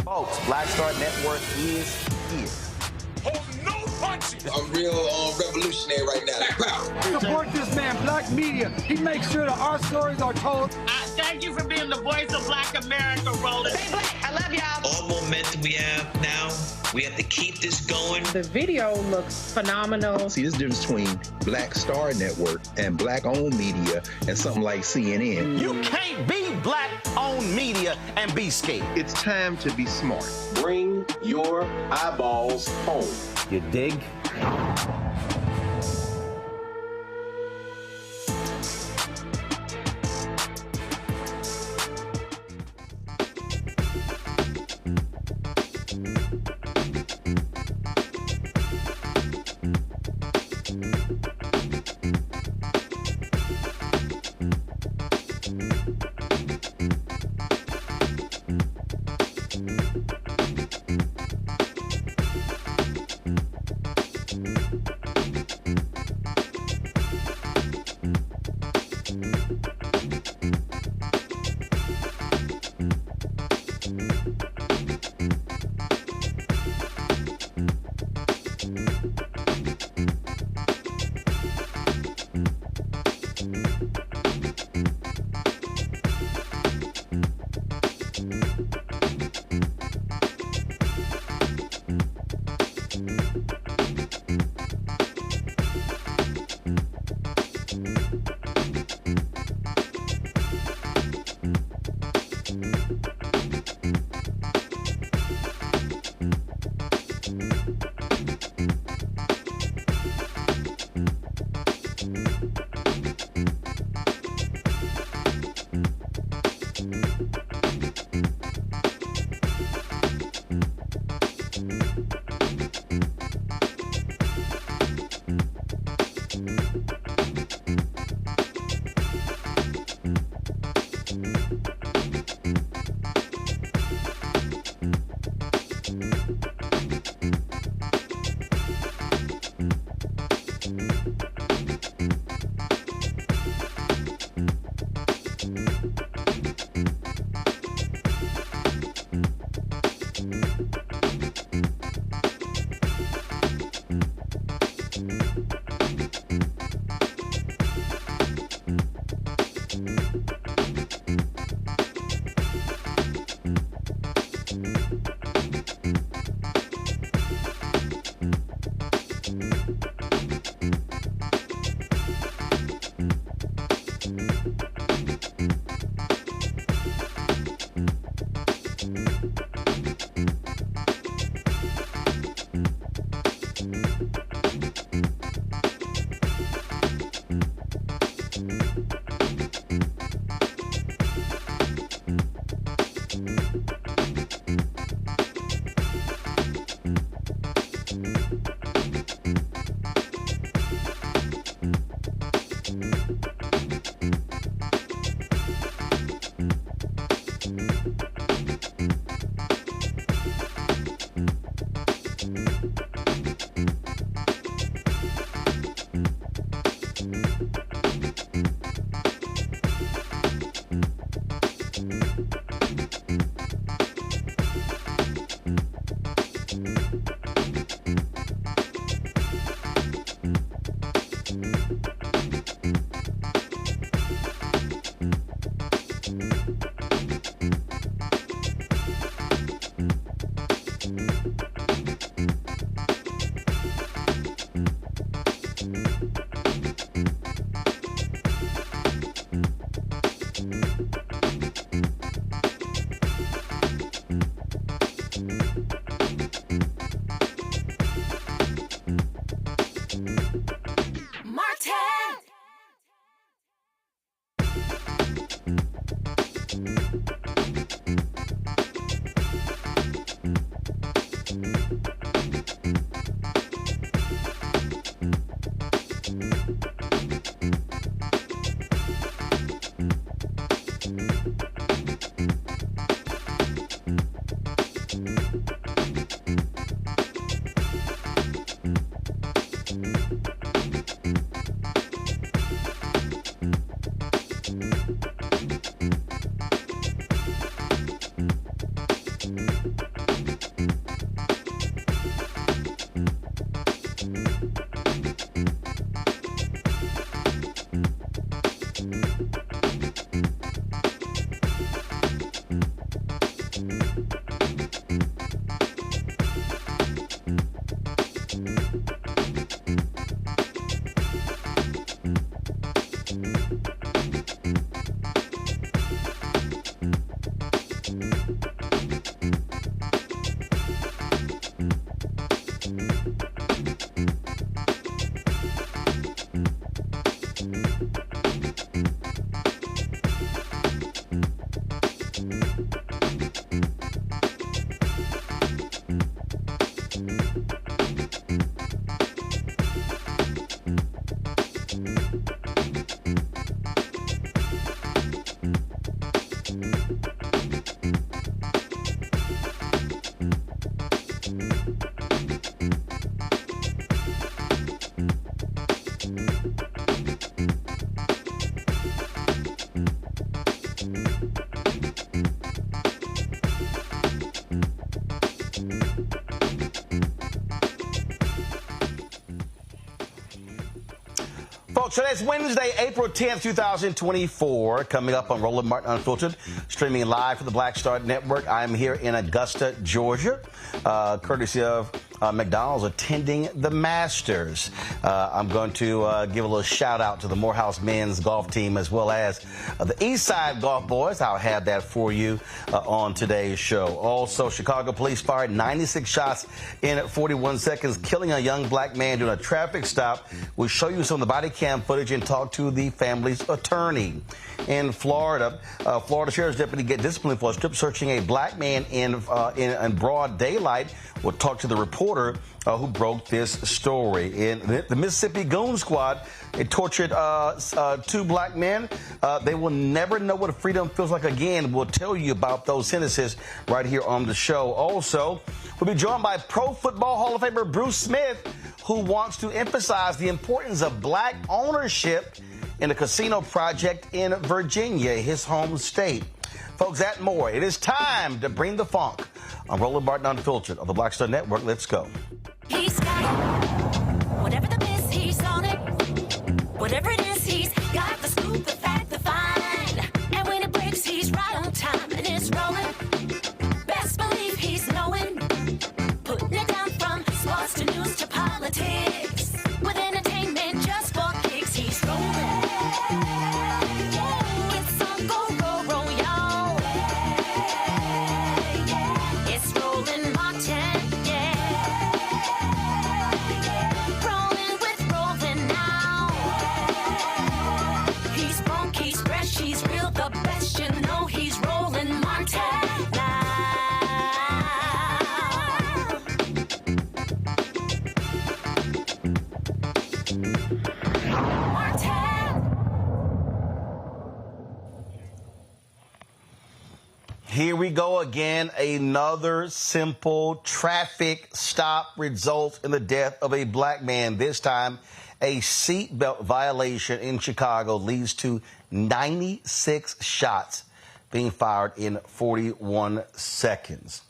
Folks, Black Star Network is here. Oh, no punches! I'm real revolutionary right now. Support this man, Black Media. He makes sure that our stories are told. Thank you for being the voice of Black America, Roland. Stay black. I love y'all. All momentum we have now, we have to keep this going. The video looks phenomenal. See, there's a difference between Black Star Network and Black-owned media and something like CNN. You can't be Black-owned media and be scared. It's time to be smart. Bring your eyeballs home. You dig? Today is Wednesday, April 10th, 2024. Coming up on Roland Martin Unfiltered, streaming live for the Black Star Network. I'm here in Augusta, Georgia, courtesy of McDonald's attending the Masters. I'm going to give a little shout out to the Morehouse men's golf team as well as the Eastside Golf Boys. I'll have that for you on today's show. Also, Chicago police fired 96 shots in 41 seconds, killing a young black man during a traffic stop. We'll show you some of the body cam footage and talk to the family's attorney. In Florida, Florida Sheriff's deputy get disciplined for strip searching a black man in broad daylight. We'll talk to the reporter who broke this story. In the Mississippi Goon Squad, it tortured two black men. They will never know what freedom feels like again. We'll tell you about those sentences right here on the show. Also, we'll be joined by Pro Football Hall of Famer Bruce Smith, who wants to emphasize the importance of black ownership in the casino project in Virginia, his home state. Folks, that and more. It is time to bring the funk on Roland Martin Unfiltered of the Black Star Network. Let's go. He's got it. Whatever the miss, he's on it. Whatever it is, he's got the scoop, the fact, the find. And when it breaks, he's right on time and it's rolling. Best believe he's knowing. Putting it down from sports to news to politics. With entertainment just for kicks, he's rolling. It's on go, roll, roll, y'all. It's Roland Martin, yeah. Rolling with Roland now. He's funk, he's fresh, he's real, the best, you know he's Roland Martin now. Here we go again. Another simple traffic stop results in the death of a black man. This time, a seatbelt violation in Chicago leads to 96 shots being fired in 41 seconds.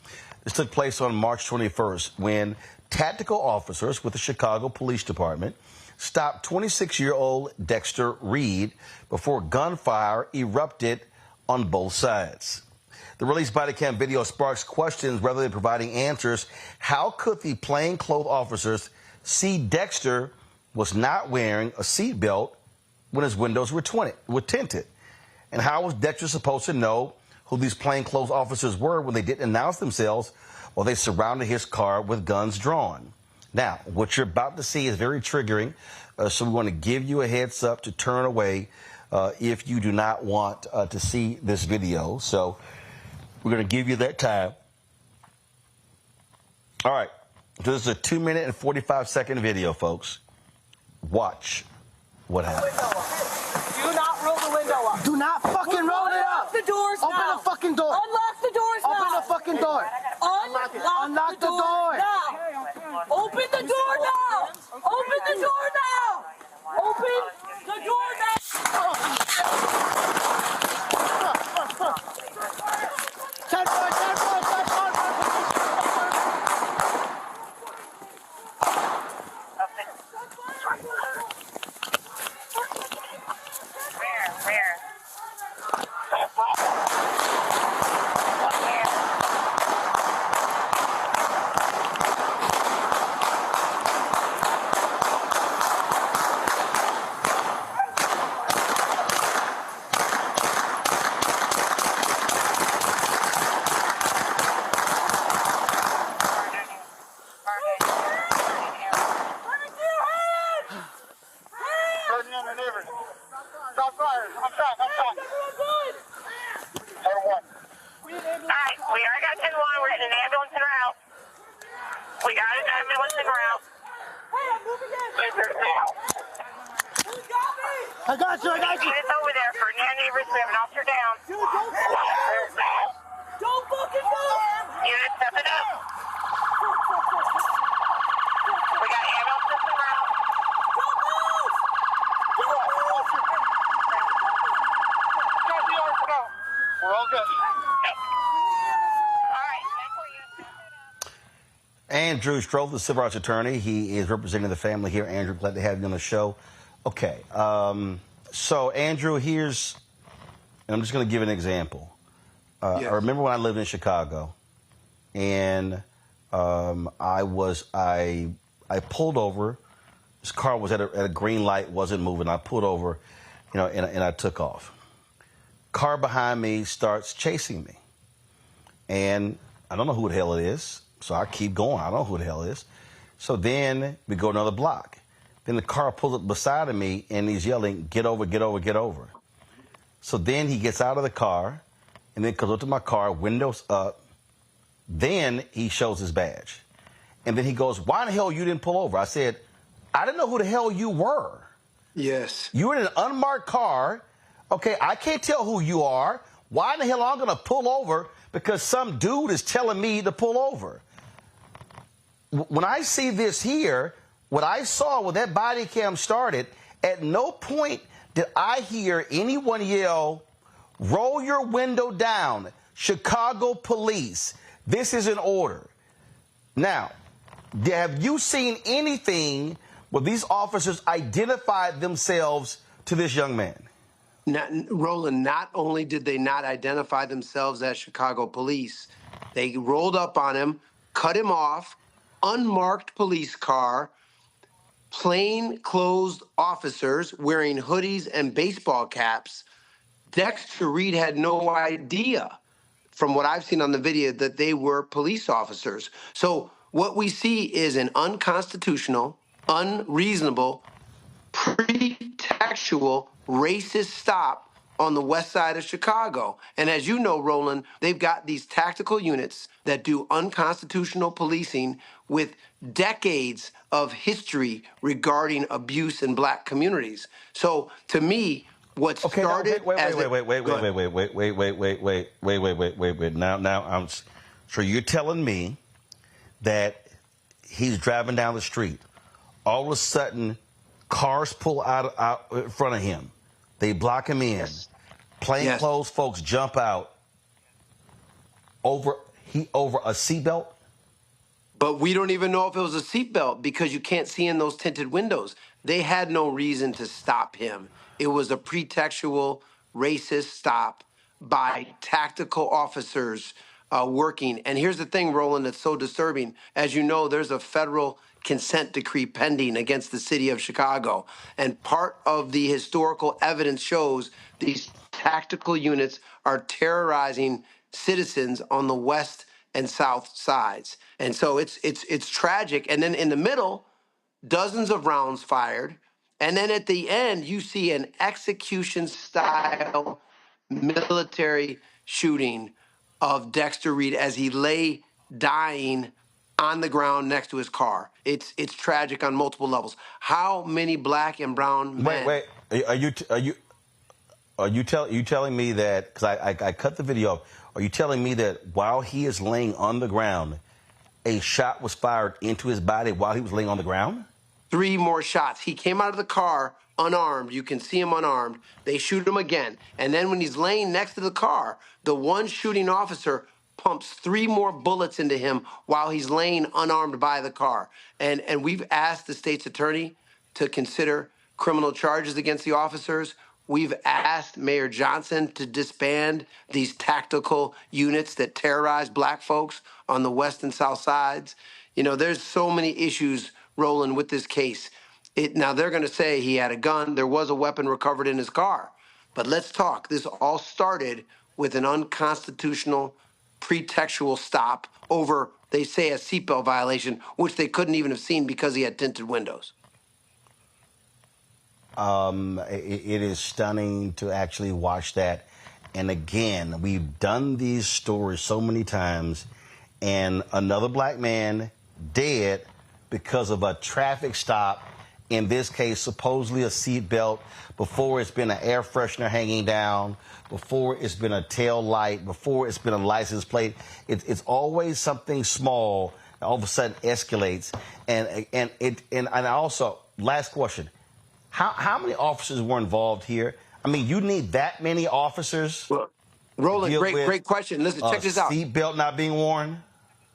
This took place on March 21st when tactical officers with the Chicago Police Department stopped 26-year-old Dexter Reed before gunfire erupted on both sides. The released body cam video sparks questions rather than providing answers. How could the plainclothes officers see Dexter was not wearing a seatbelt when his windows were tinted? And how was Dexter supposed to know who these plainclothes officers were when they didn't announce themselves while they surrounded his car with guns drawn? Now, what you're about to see is very triggering, so we want to give you a heads up to turn away if you do not want to see this video. So we're going to give you that time. All right. So this is a 2-minute and 45-second video, folks. Watch what happened. Do not roll the window up. Do not fucking roll it up. Unlock the doors now. Open the fucking door. Unlock the doors now. Open the fucking door. Unlock the door now. Open the door now. Open the door now. Open the door now. I got you. It's over there for near neighbors. We have an officer down. Dude, don't fucking move. Unit, step it up. We got ambulances en route. Don't move. We're all good. All right, thank you. Andrew Stroh, the civil rights attorney. He is representing the family here. Andrew, glad to have you on the show. Okay. So, Andrew, and I'm just going to give an example. Yes. I remember when I lived in Chicago, and I pulled over. This car was at a green light, wasn't moving. I pulled over, and I took off. Car behind me starts chasing me, and I don't know who the hell it is, so I keep going. I don't know who the hell it is. So then we go another block. Then the car pulls up beside of me, and he's yelling, "Get over, get over, get over." So then he gets out of the car, and then comes up to my car, windows up. Then he shows his badge. And then he goes, "Why the hell you didn't pull over?" I said, "I didn't know who the hell you were." Yes. You were in an unmarked car. Okay, I can't tell who you are. Why in the hell am I going to pull over because some dude is telling me to pull over? When I see this here, what I saw when that body cam started, at no point did I hear anyone yell, "Roll your window down, Chicago police. This is an order." Now, have you seen anything where these officers identified themselves to this young man? Roland, not only did they not identify themselves as Chicago police, they rolled up on him, cut him off, unmarked police car, plain-clothes officers wearing hoodies and baseball caps. Dexter Reed had no idea, from what I've seen on the video, that they were police officers. So what we see is an unconstitutional, unreasonable, pretextual, racist stop on the west side of Chicago. And as you know, Roland, they've got these tactical units that do unconstitutional policing with decades of history regarding abuse in black communities. So to me, what started wait. Now I'm so you're telling me that he's driving down the street. All of a sudden, cars pull out in front of him. They block him in. Yes. Plainclothes folks jump out over a seatbelt. But we don't even know if it was a seatbelt because you can't see in those tinted windows. They had no reason to stop him. It was a pretextual, racist stop by tactical officers working. And here's the thing, Roland, that's so disturbing. As you know, there's a federal consent decree pending against the city of Chicago. And part of the historical evidence shows these tactical units are terrorizing citizens on the west and south sides. And so it's tragic. And then in the middle, dozens of rounds fired. And then at the end, you see an execution-style military shooting of Dexter Reed as he lay dying on the ground next to his car. It's tragic on multiple levels. How many black and brown men? Wait. Are you telling me that, because I cut the video off, are you telling me that while he is laying on the ground, a shot was fired into his body while he was laying on the ground? 3 more shots. He came out of the car unarmed. You can see him unarmed. They shoot him again. And then when he's laying next to the car, the one shooting officer pumps 3 more bullets into him while he's laying unarmed by the car. And we've asked the state's attorney to consider criminal charges against the officers. We've asked Mayor Johnson to disband these tactical units that terrorize black folks on the west and south sides. You know, there's so many issues, Roland, with this case. Now, they're going to say he had a gun. There was a weapon recovered in his car. But let's talk. This all started with an unconstitutional pretextual stop over, they say, a seatbelt violation, which they couldn't even have seen because he had tinted windows. It is stunning to actually watch that. And again, we've done these stories so many times, and another black man dead because of a traffic stop, in this case, supposedly a seatbelt, before it's been an air freshener hanging down, before it's been a tail light, before it's been a license plate. It's always something small, all of a sudden escalates. And also, last question. How many officers were involved here? I mean, you need that many officers? Well, Roland, great question. Listen, check this out. Seatbelt not being worn?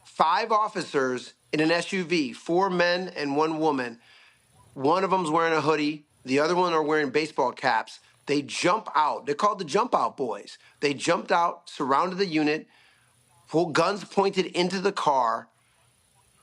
5 officers in an SUV, 4 men and 1 woman. One of them's wearing a hoodie. The other one are wearing baseball caps. They jump out. They're called the jump out boys. They jumped out, surrounded the unit, full guns pointed into the car,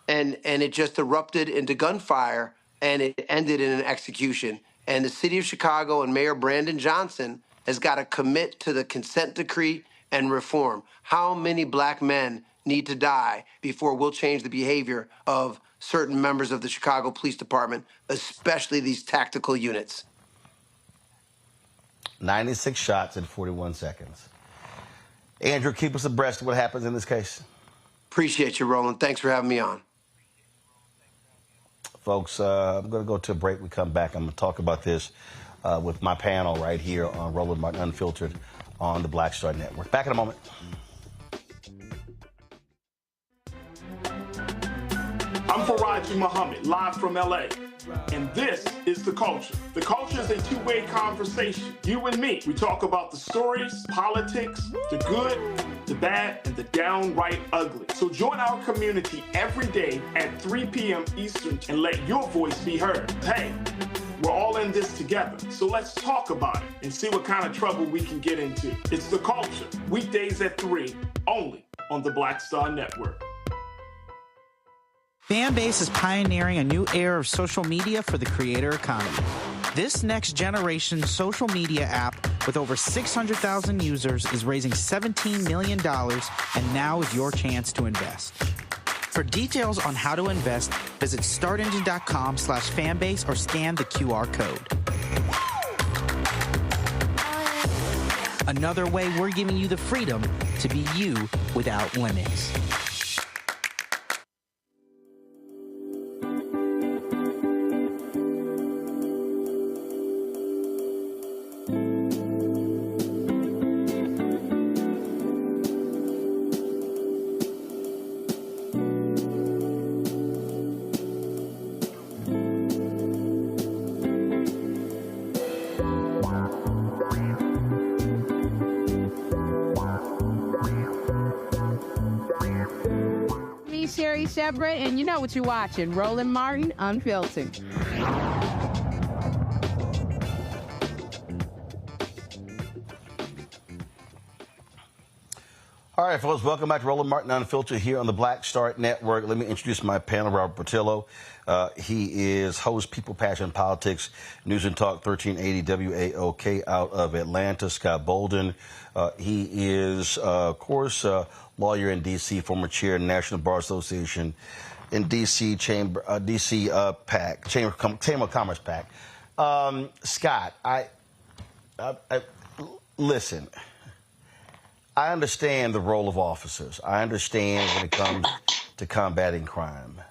and it just erupted into gunfire, and it ended in an execution. And the city of Chicago and Mayor Brandon Johnson has got to commit to the consent decree and reform. How many black men need to die before we'll change the behavior of certain members of the Chicago Police Department, especially these tactical units? 96 shots in 41 seconds. Andrew, keep us abreast of what happens in this case. Appreciate you, Roland. Thanks for having me on. Folks, I'm going to go to a break. We come back. I'm going to talk about this with my panel right here on Roland Martin Unfiltered on the Black Star Network. Back in a moment. I'm Faraji Muhammad, live from LA. And this is The Culture. The Culture is a two-way conversation. You and me. We talk about the stories, politics, the good, the bad, and the downright ugly. So join our community every day at 3 p.m. Eastern and let your voice be heard. Hey, we're all in this together. So let's talk about it and see what kind of trouble we can get into. It's The Culture. Weekdays at 3, only on the Black Star Network. Fanbase is pioneering a new era of social media for the creator economy. This next generation social media app with over 600,000 users is raising $17 million, and now is your chance to invest. For details on how to invest, visit startengine.com/fanbase or scan the QR code. Another way we're giving you the freedom to be you without limits. And you know what you're watching, Roland Martin Unfiltered. All right, folks, welcome back to Roland Martin Unfiltered here on the Black Star Network. Let me introduce my panel, Robert Portillo. He is host, People, Passion, Politics, News and Talk 1380 WAOK out of Atlanta. Scott Bolden. He is, of course, lawyer in D.C., former chair of the National Bar Association in D.C. Chamber, PAC, Chamber of Commerce PAC. Scott, listen. I understand the role of officers. I understand when it comes to combating crime.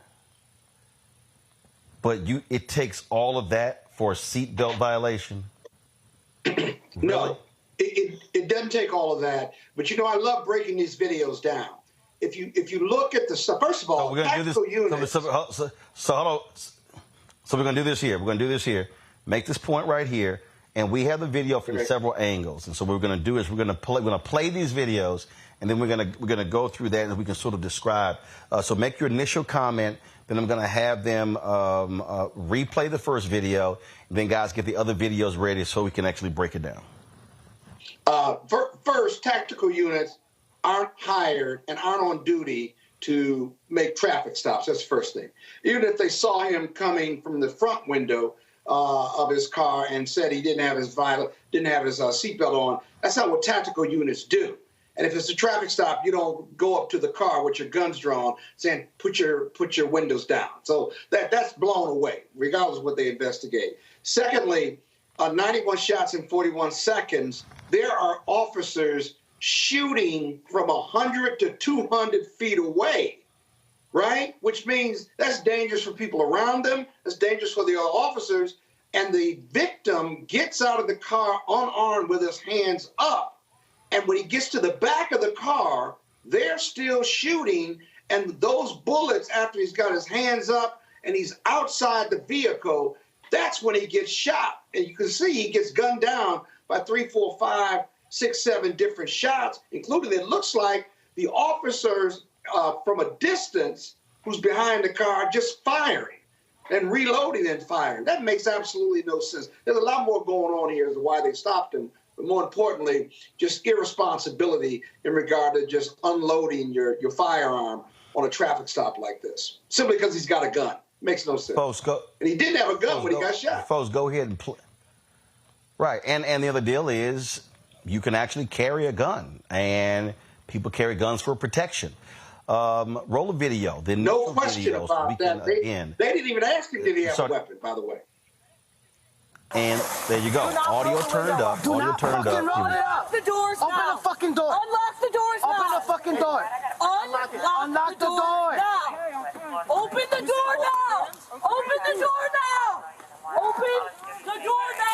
But it takes all of that for a seatbelt violation? Really? No, it doesn't take all of that. But, I love breaking these videos down. If you look at first of all, tactical units. So we're going to do this here. We're going to do this here. Make this point right here. And we have the video from several angles. And so what we're going to do is we're going to play these videos, and then we're going to go through that, and we can sort of describe. So make your initial comment. Then I'm going to have them replay the first video. And then guys get the other videos ready so we can actually break it down. First, tactical units aren't hired and aren't on duty to make traffic stops. That's the first thing. Even if they saw him coming from the front window of his car and said he didn't have his seatbelt on, that's not what tactical units do. And if it's a traffic stop, you don't go up to the car with your guns drawn saying, put your windows down. So that's blown away, regardless of what they investigate. Secondly, 91 shots in 41 seconds, there are officers shooting from 100 to 200 feet away, right? Which means that's dangerous for people around them. That's dangerous for the other officers. And the victim gets out of the car unarmed with his hands up. And when he gets to the back of the car, they're still shooting. And those bullets, after he's got his hands up and he's outside the vehicle, that's when he gets shot. And you can see he gets gunned down by 3, 4, 5, 6, 7 different shots, including it looks like the officers from a distance who's behind the car just firing. and reloading and firing. That makes absolutely no sense. There's a lot more going on here as to why they stopped him, but more importantly, just irresponsibility in regard to just unloading your firearm on a traffic stop like this, simply because he's got a gun. Makes no sense. Folks, go. And he didn't have a gun when he got shot. Folks, go ahead and play. Right, and the other deal is you can actually carry a gun, and people carry guns for protection. Roll a video. No question about that. They didn't even ask him, did he have a weapon, by the way. And there you go. Audio turned up. Audio turned up. Unlock the doors now. Open the fucking door. Unlock the doors now. Open the fucking door. Unlock the door now. Open the door now. Open the door now. Open the door now.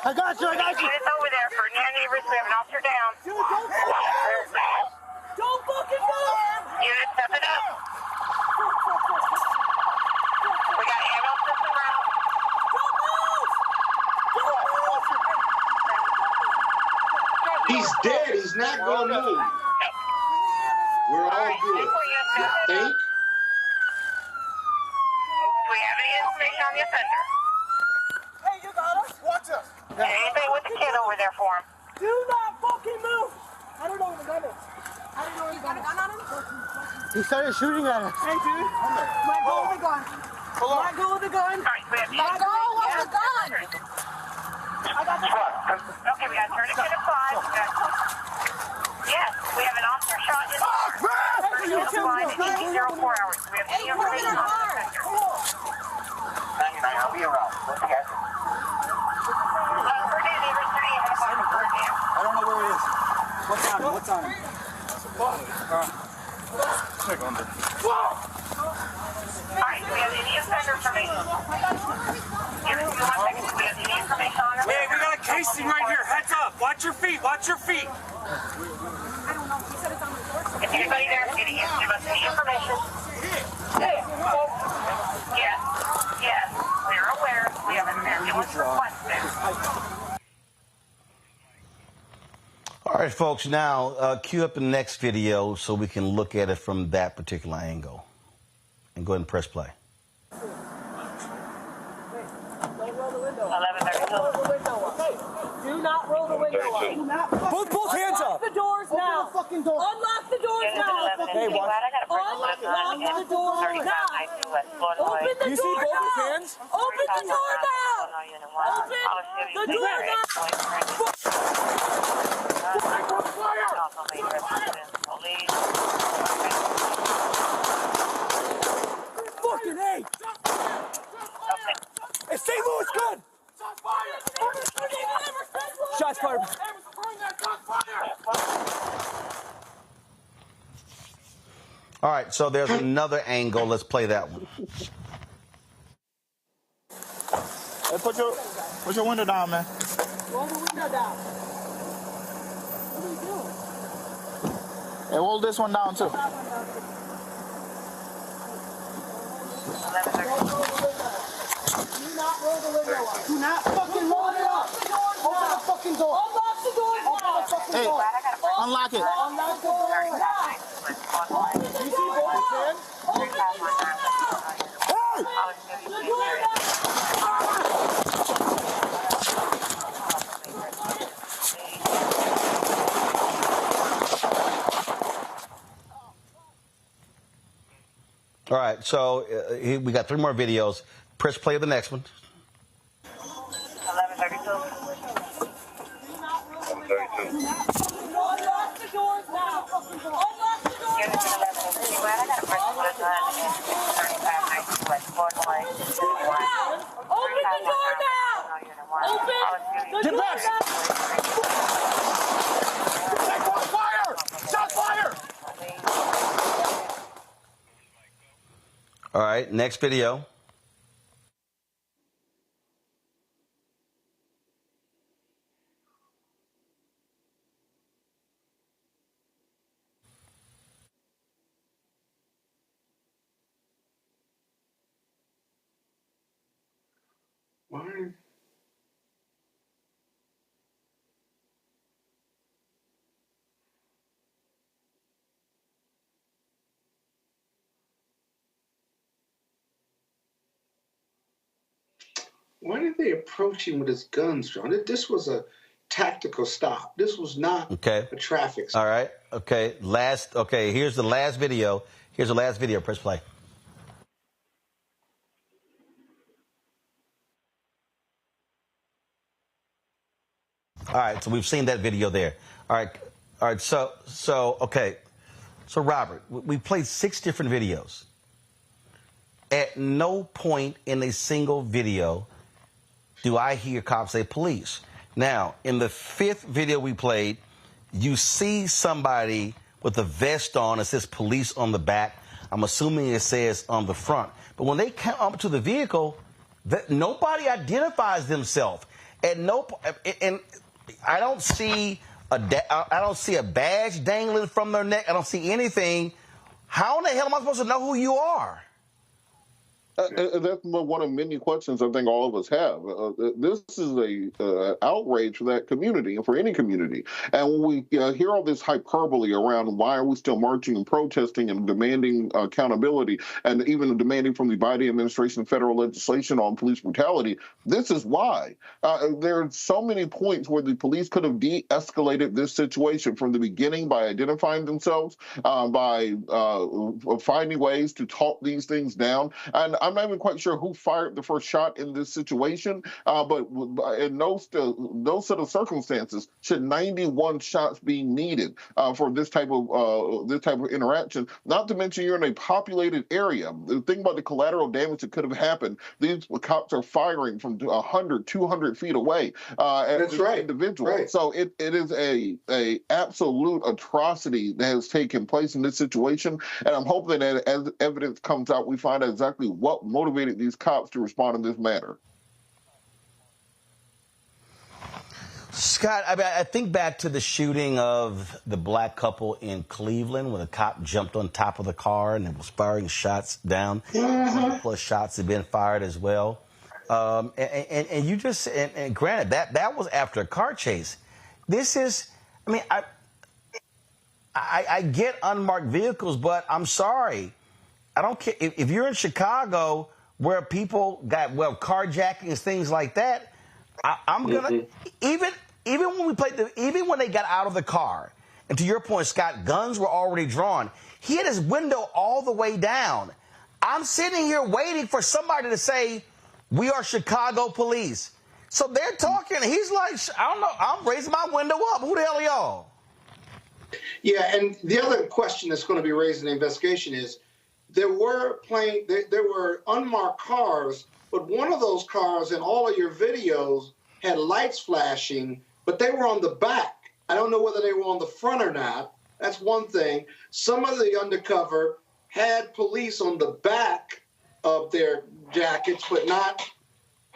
I got you. It's over there for near neighbors. We have an officer down. Dude, don't fucking move. Unit, step it up. We got ambulances en route. Don't move. He's dead. He's not going to move. We're all good. You think? Do we have any information on the offender? Hey, you got us? Watch us. Anybody with the kid over there for him? Do not fucking move! I don't know where the gun is. I don't know where the gun is. He started shooting at us. Hey, dude. Let go of the gun. Let go of the gun. All right, we have let go of the gun. I got the gun. Okay, we got tourniquet at 5. Yes, we have an officer shot in the car. Tourniquet applied in 04 hours. Do we have any information on the offender? 99, I'll be around. What's the guy? I don't know where it is. What's on it? What's on it? Check on it. Alright, do we have any offender information? Give us 1 second. Do we have any information on him? Hey, we got a casing right here. Heads up. Watch your feet. Watch your feet. If anybody there is getting in, give us any information. Yes. Yes. We are aware. We have an ambulance request there. All right, folks, now cue up the next video so we can look at it from that particular angle. And go ahead and press play. 11:32. Do not roll the window up. Do not Both hands up. Unlock the doors now. Open the fucking door. Unlock the doors now. Hey, watch. Unlock the door now. Open the You door see both now. his hands? Open the door now. Open the door Fucking A. Hey, St. Louis gun. Shots fired. All right, so there's another angle. Let's play that one. Hey, put your window down, man. Roll the window down. What are you doing? Hey, roll this one down, too. Do not roll the window up. Do not fucking roll it up. Open the fucking door. Unlock the door now. Open the fucking Hey, door. unlock it. Unlock the door now. Open the door now. Open the door now. Hey! The door now. All right, so we got 3 more videos. Press play of the next one. 11:32. 11:32. Unlock the doors now. Unlock the doors. Unit 11. I got a person with a gun in 3592 West Broadway. Open the door now. Open the door now. Fire! Shot fire! All right, next video. Why did they approach him with his guns drawn? This was a tactical stop. This was not a traffic stop. All right. Okay. Here's the last video. Here's the last video. Press play. All right. So we've seen that video there. All right. All right. So okay. So Robert, we played 6 different videos. At no point in a single video do I hear cops say police. Now, in the 5th video we played, you see somebody with a vest on. It says police on the back. I'm assuming it says on the front. But when they come up to the vehicle, nobody identifies themselves. And I don't see a badge dangling from their neck. I don't see anything. How in the hell am I supposed to know who you are? That's one of many questions I think all of us have. This is a outrage for that community and for any community. And when we hear all this hyperbole around why are we still marching and protesting and demanding accountability and even demanding from the Biden administration federal legislation on police brutality, this is why. There are so many points where the police could have de-escalated this situation from the beginning by identifying themselves, by finding ways to talk these things down. And I'm not even quite sure who fired the first shot in this situation, but in no set of circumstances should 91 shots be needed for this type of interaction. Not to mention you're in a populated area. The thing about the collateral damage that could have happened, these cops are firing from 100, 200 feet away at That's right. individual. Right. So it is a absolute atrocity that has taken place in this situation, and I'm hoping that as evidence comes out, we find out exactly what motivated these cops to respond in this manner. Scott, I think back to the shooting of the black couple in Cleveland when a cop jumped on top of the car and was firing shots down. Plus shots had been fired as well. And you just, and granted, that was after a car chase. This is, I mean, I get unmarked vehicles, but I'm sorry. I don't care if you're in Chicago where people got carjackings, things like that. I'm gonna even when they got out of the car, and to your point, Scott, guns were already drawn. He had his window all the way down. I'm sitting here waiting for somebody to say, "We are Chicago police." So they're talking. He's like, "I don't know. I'm raising my window up. Who the hell are y'all?" Yeah, and the other question that's going to be raised in the investigation is, there were unmarked cars, but one of those cars in all of your videos had lights flashing, but they were on the back. I don't know whether they were on the front or not. That's one thing. Some of the undercover had police on the back of their jackets, but not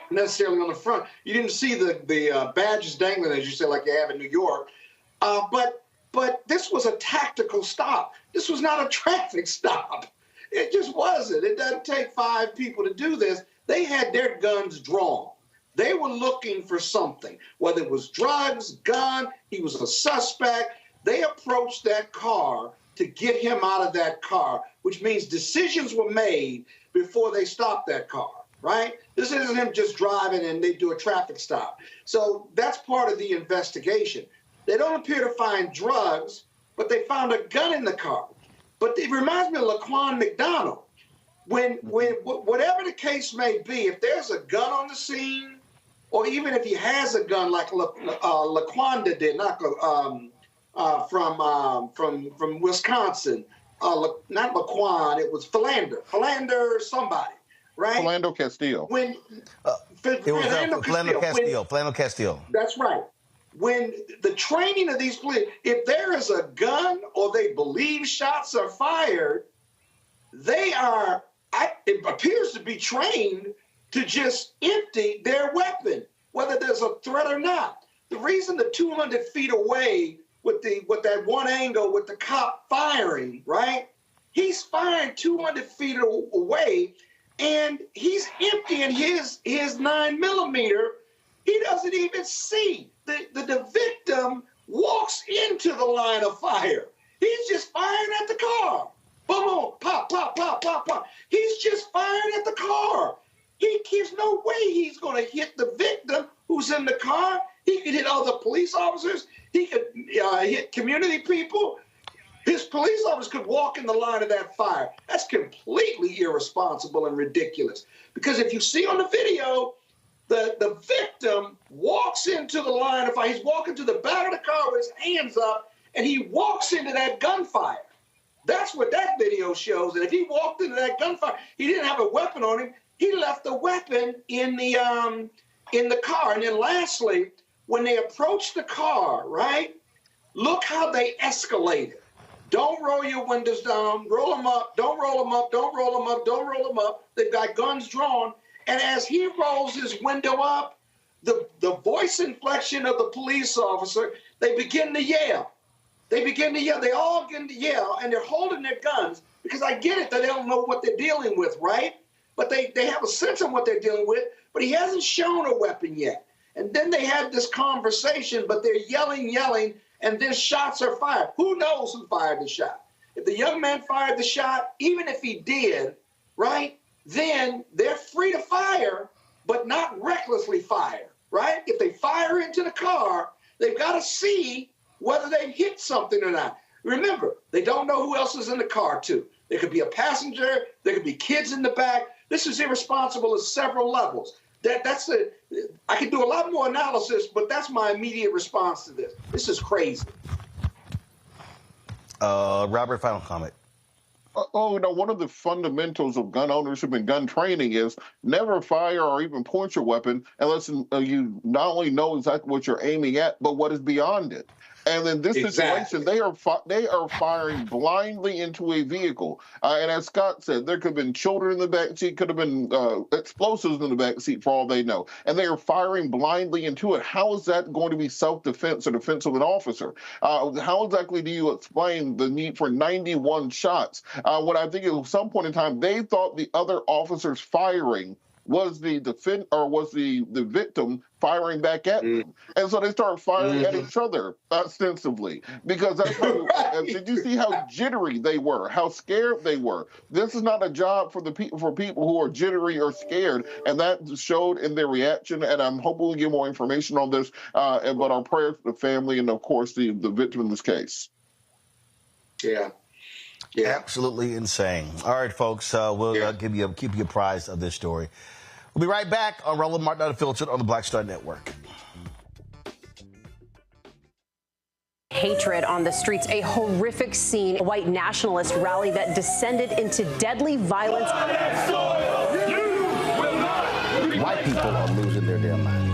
necessarily on the front. You didn't see the badges dangling, as you said, like you have in New York. But this was a tactical stop. This was not a traffic stop. It just wasn't. It doesn't take 5 people to do this. They had their guns drawn. They were looking for something, whether it was drugs, gun, he was a suspect. They approached that car to get him out of that car, which means decisions were made before they stopped that car, right? This isn't him just driving and they do a traffic stop. So that's part of the investigation. They don't appear to find drugs, but they found a gun in the car. But it reminds me of Laquan McDonald. whatever the case may be, if there's a gun on the scene, or even if he has a gun like Laquanda did, from Wisconsin, not Laquan, it was Philander somebody, right? Philando Castile. Philando Castile. That's right. When the training of these police, if there is a gun or they believe shots are fired, it appears to be trained to just empty their weapon, whether there's a threat or not. The reason the 200 feet away with that one angle with the cop firing, right? He's firing 200 feet away, and he's emptying his 9mm. He doesn't even see. The victim walks into the line of fire. He's just firing at the car. Boom, boom, pop, pop, pop, pop, pop. He's just firing at the car. There's no way he's going to hit the victim who's in the car. He could hit other police officers. He could hit community people. His police officers could walk in the line of that fire. That's completely irresponsible and ridiculous. Because if you see on the video, the victim walks into the line of fire. He's walking to the back of the car with his hands up, and he walks into that gunfire. That's what that video shows. And if he walked into that gunfire, he didn't have a weapon on him. He left the weapon in the car. And then lastly, when they approached the car, right, look how they escalated. Don't roll your windows down. Roll them up. Don't roll them up. Don't roll them up. Don't roll them up. They've got guns drawn. And as he rolls his window up, the voice inflection of the police officer, they begin to yell. They all begin to yell, and they're holding their guns because I get it that they don't know what they're dealing with, right? But they have a sense of what they're dealing with, but he hasn't shown a weapon yet. And then they had this conversation, but they're yelling, and then shots are fired. Who knows who fired the shot? If the young man fired the shot, even if he did, right, then they're free to fire, but not recklessly fire, right? If they fire into the car, they've got to see whether they hit something or not. Remember, they don't know who else is in the car, too. There could be a passenger. There could be kids in the back. This is irresponsible at several levels. I could do a lot more analysis, but that's my immediate response to this. This is crazy. Robert, final comment. One of the fundamentals of gun ownership and gun training is never fire or even point your weapon unless you not only know exactly what you're aiming at, but what is beyond it. And in this situation, they are firing blindly into a vehicle. And as Scott said, there could have been children in the back seat, could have been explosives in the back seat for all they know. And they are firing blindly into it. How is that going to be self-defense or defense of an officer? How exactly do you explain the need for 91 shots? When I think at some point in time, they thought the other officers firing was the victim firing back at them. And so they started firing at each other ostensibly, because that's how, did you see how jittery they were, how scared they were? This is not a job for people who are jittery or scared, and that showed in their reaction. And I'm hoping we get more information on this, but our prayers to the family and, of course, the victim in this case. Yeah. Absolutely insane. All right, folks, we'll keep you apprised of this story. We'll be right back on Roland Martin Unfiltered on the Black Star Network. Hatred on the streets, a horrific scene, a white nationalist rally that descended into deadly violence. White people are losing their damn minds.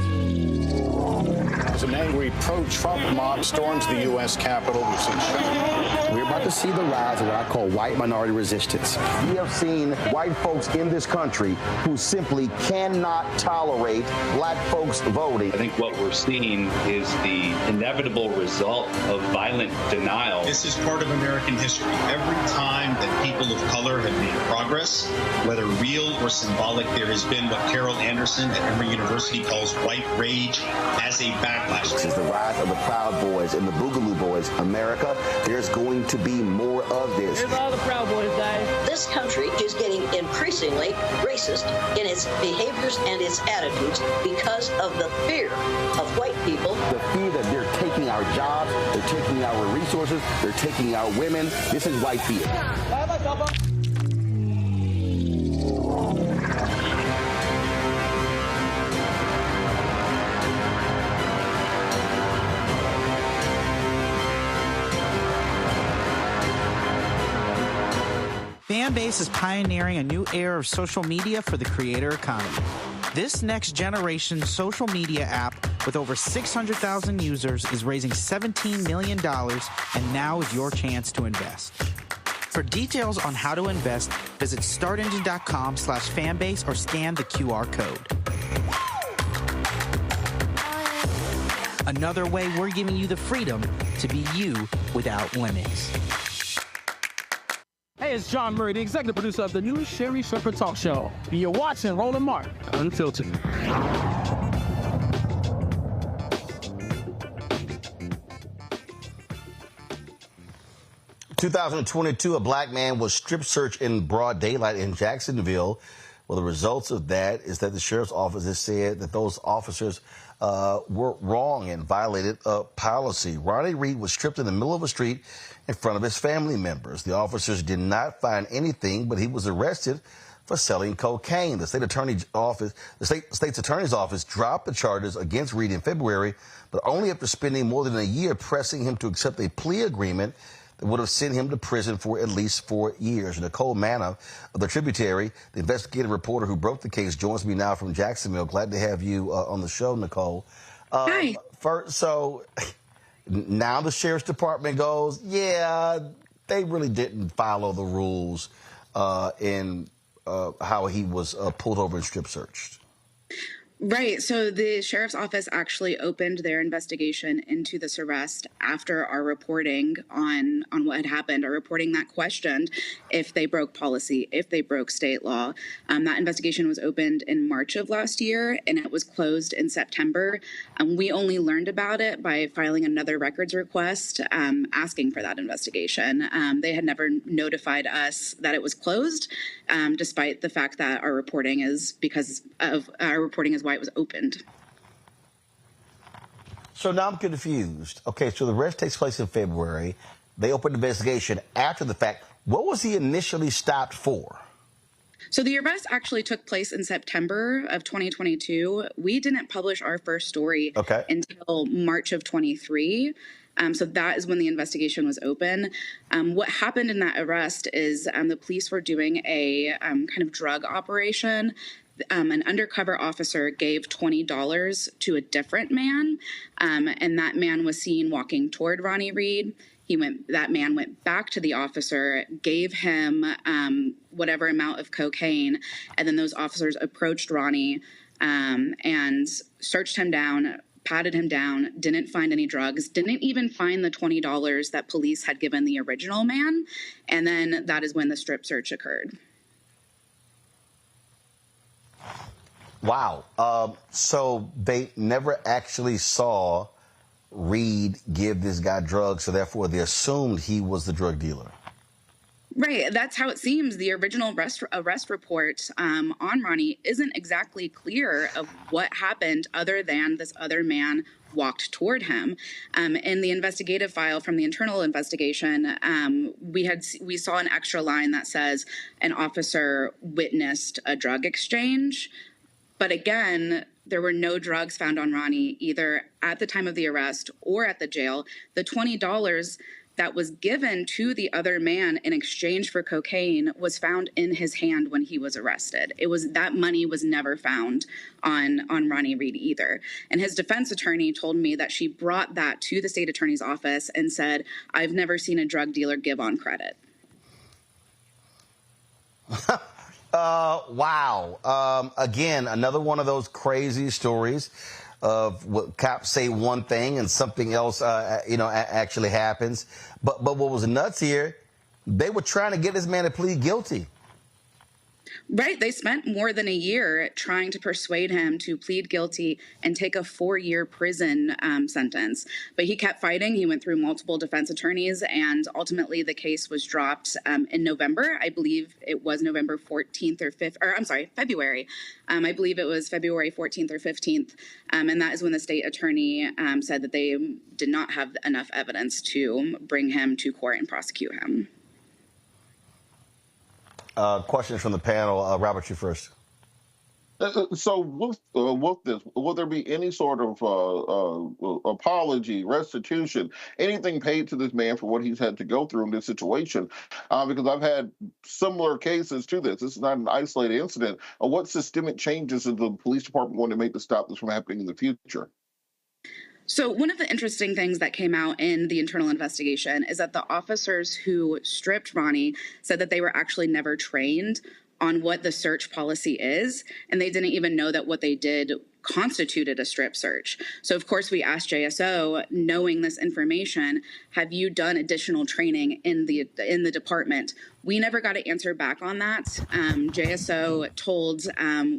As an angry pro-Trump mob storms the U.S. Capitol, we've seen We're about to see the rise of what I call white minority resistance. We have seen white folks in this country who simply cannot tolerate black folks voting. I think what we're seeing is the inevitable result of violent denial. This is part of American history. Every time that people of color have made progress, whether real or symbolic, there has been what Carol Anderson at Emory University calls white rage as a backlash. This is the rise of the Proud Boys and the Boogaloo Boys. America, there's going to be more of this. Here's all the Proud Boys, guys. This country is getting increasingly racist in its behaviors and its attitudes because of the fear of white people. The fear that they're taking our jobs, they're taking our resources, they're taking our women. This is white fear. Fanbase is pioneering a new era of social media for the creator economy. This next generation social media app with over 600,000 users is raising $17 million, and now is your chance to invest. For details on how to invest, visit startengine.com/fanbase or scan the QR code. Another way we're giving you the freedom to be you without limits. Hey, it's John Murray, the executive producer of the new Sherry Shepherd Talk Show. And you're watching Roland Martin Unfiltered. 2022, a black man was strip searched in broad daylight in Jacksonville. Well, the results of that is that the sheriff's office has said that those officers were wrong and violated a policy. Ronnie Reed was stripped in the middle of a street in front of his family members. The officers did not find anything, but he was arrested for selling cocaine. The state's attorney's office dropped the charges against Reed in February, but only after spending more than a year pressing him to accept a plea agreement that would have sent him to prison for at least 4 years. Nicole Manna of the Tributary, the investigative reporter who broke the case, joins me now from Jacksonville. Glad to have you on the show, Nicole. Hi. So now the sheriff's department goes, yeah, they really didn't follow the rules in how he was pulled over and strip searched. Right. So the sheriff's office actually opened their investigation into this arrest after our reporting on what had happened, our reporting that questioned if they broke policy, if they broke state law. That investigation was opened in March of last year, and it was closed in September. We only learned about it by filing another records request asking for that investigation. They had never notified us that it was closed, despite the fact that our reporting is why it was opened. So now I'm confused. Okay, so the arrest takes place in February. They opened the investigation after the fact. What was he initially stopped for? So the arrest actually took place in September of 2022. We didn't publish our first story until March of 23. So that is when the investigation was open. What happened in that arrest is the police were doing a kind of drug operation. An undercover officer gave $20 to a different man, and that man was seen walking toward Ronnie Reed. That man went back to the officer, gave him whatever amount of cocaine, and then those officers approached Ronnie and searched him down, patted him down, didn't find any drugs, didn't even find the $20 that police had given the original man, and then that is when the strip search occurred. Wow. So they never actually saw Reed give this guy drugs, so therefore they assumed he was the drug dealer. Right. That's how it seems. The original arrest report on Ronnie isn't exactly clear of what happened other than this other man walked toward him. In the investigative file from the internal investigation, we saw an extra line that says an officer witnessed a drug exchange. But again, there were no drugs found on Ronnie, either at the time of the arrest or at the jail. The $20 that was given to the other man in exchange for cocaine was found in his hand when he was arrested. That money was never found on Ronnie Reed either. And his defense attorney told me that she brought that to the state attorney's office and said, "I've never seen a drug dealer give on credit." Wow. Again, another one of those crazy stories of what cops say one thing and something else, actually happens. But what was nuts here, they were trying to get this man to plead guilty. Right. They spent more than a year trying to persuade him to plead guilty and take a 4-year prison sentence. But he kept fighting. He went through multiple defense attorneys, and ultimately the case was dropped in November. I believe it was November 14th or 5th, or I'm sorry, February. I believe it was February 14th or 15th. And that is when the state attorney said that they did not have enough evidence to bring him to court and prosecute him. Questions from the panel. Robert, you first. So with this, will there be any sort of apology, restitution, anything paid to this man for what he's had to go through in this situation? Because I've had similar cases to this. This is not an isolated incident. What systemic changes is the police department going to make to stop this from happening in the future? So one of the interesting things that came out in the internal investigation is that the officers who stripped Ronnie said that they were actually never trained on what the search policy is, and they didn't even know that what they did constituted a strip search. So of course we asked JSO, knowing this information, have you done additional training in the department? We never got an answer back on that. JSO told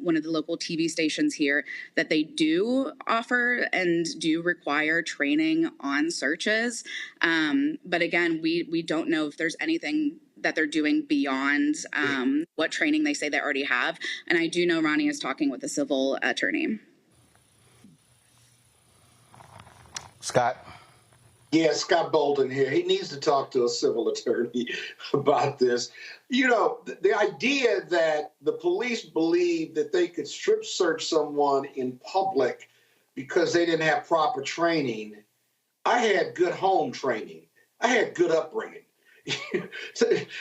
one of the local TV stations here that they do offer and do require training on searches. But again, we don't know if there's anything that they're doing beyond what training they say they already have. And I do know Ronnie is talking with a civil attorney. Scott? Yeah, Scott Bolden here. He needs to talk to a civil attorney about this. You know, the idea that the police believed that they could strip search someone in public because they didn't have proper training. I had good home training. I had good upbringing.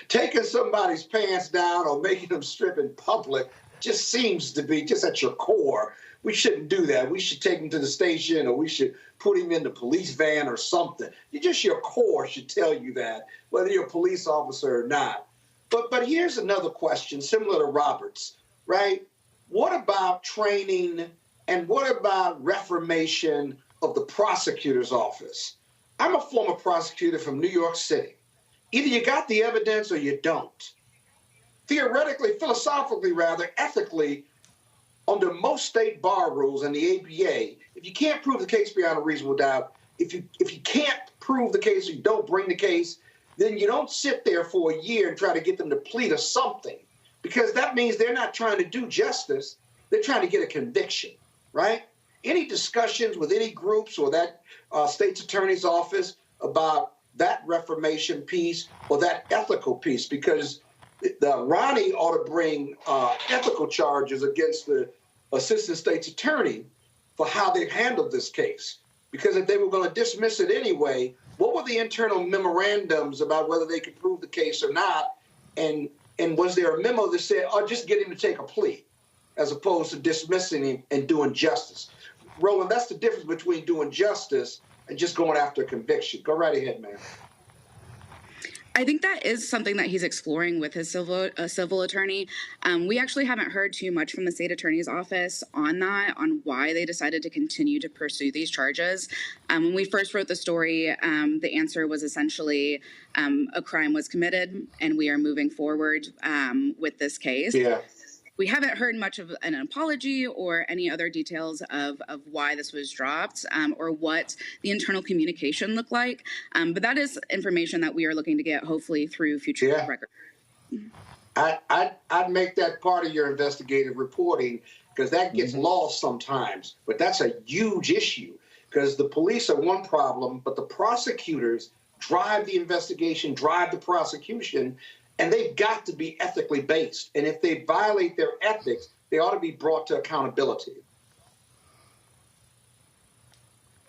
Taking somebody's pants down or making them strip in public just seems to be just at your core. We shouldn't do that. We should take him to the station, or we should put him in the police van or something. Just your core should tell you that, whether you're a police officer or not. But here's another question, similar to Robert's, right? What about training and what about reformation of the prosecutor's office? I'm a former prosecutor from New York City. Either you got the evidence or you don't. Theoretically, philosophically rather, ethically, under most state bar rules and the APA, if you can't prove the case beyond a reasonable doubt, if you can't prove the case or you don't bring the case, then you don't sit there for a year and try to get them to plead or something, because that means they're not trying to do justice. They're trying to get a conviction, right? Any discussions with any groups or that state's attorney's office about that reformation piece or that ethical piece, because Ronnie ought to bring ethical charges against the assistant state's attorney for how they've handled this case. Because if they were going to dismiss it anyway, what were the internal memorandums about whether they could prove the case or not? And was there a memo that said, oh, just get him to take a plea, as opposed to dismissing him and doing justice? Roland, that's the difference between doing justice and just going after a conviction. Go right ahead, man. I think that is something that he's exploring with his civil attorney. We actually haven't heard too much from the state attorney's office on that, on why they decided to continue to pursue these charges. When we first wrote the story, the answer was essentially a crime was committed and we are moving forward with this case. Yeah. We haven't heard much of an apology or any other details of why this was dropped or what the internal communication looked like. But that is information that we are looking to get, hopefully, through future records. I'd make that part of your investigative reporting, because that gets lost sometimes. But that's a huge issue, because the police are one problem, but the prosecutors drive the investigation, drive the prosecution. And they've got to be ethically based. And if they violate their ethics, they ought to be brought to accountability.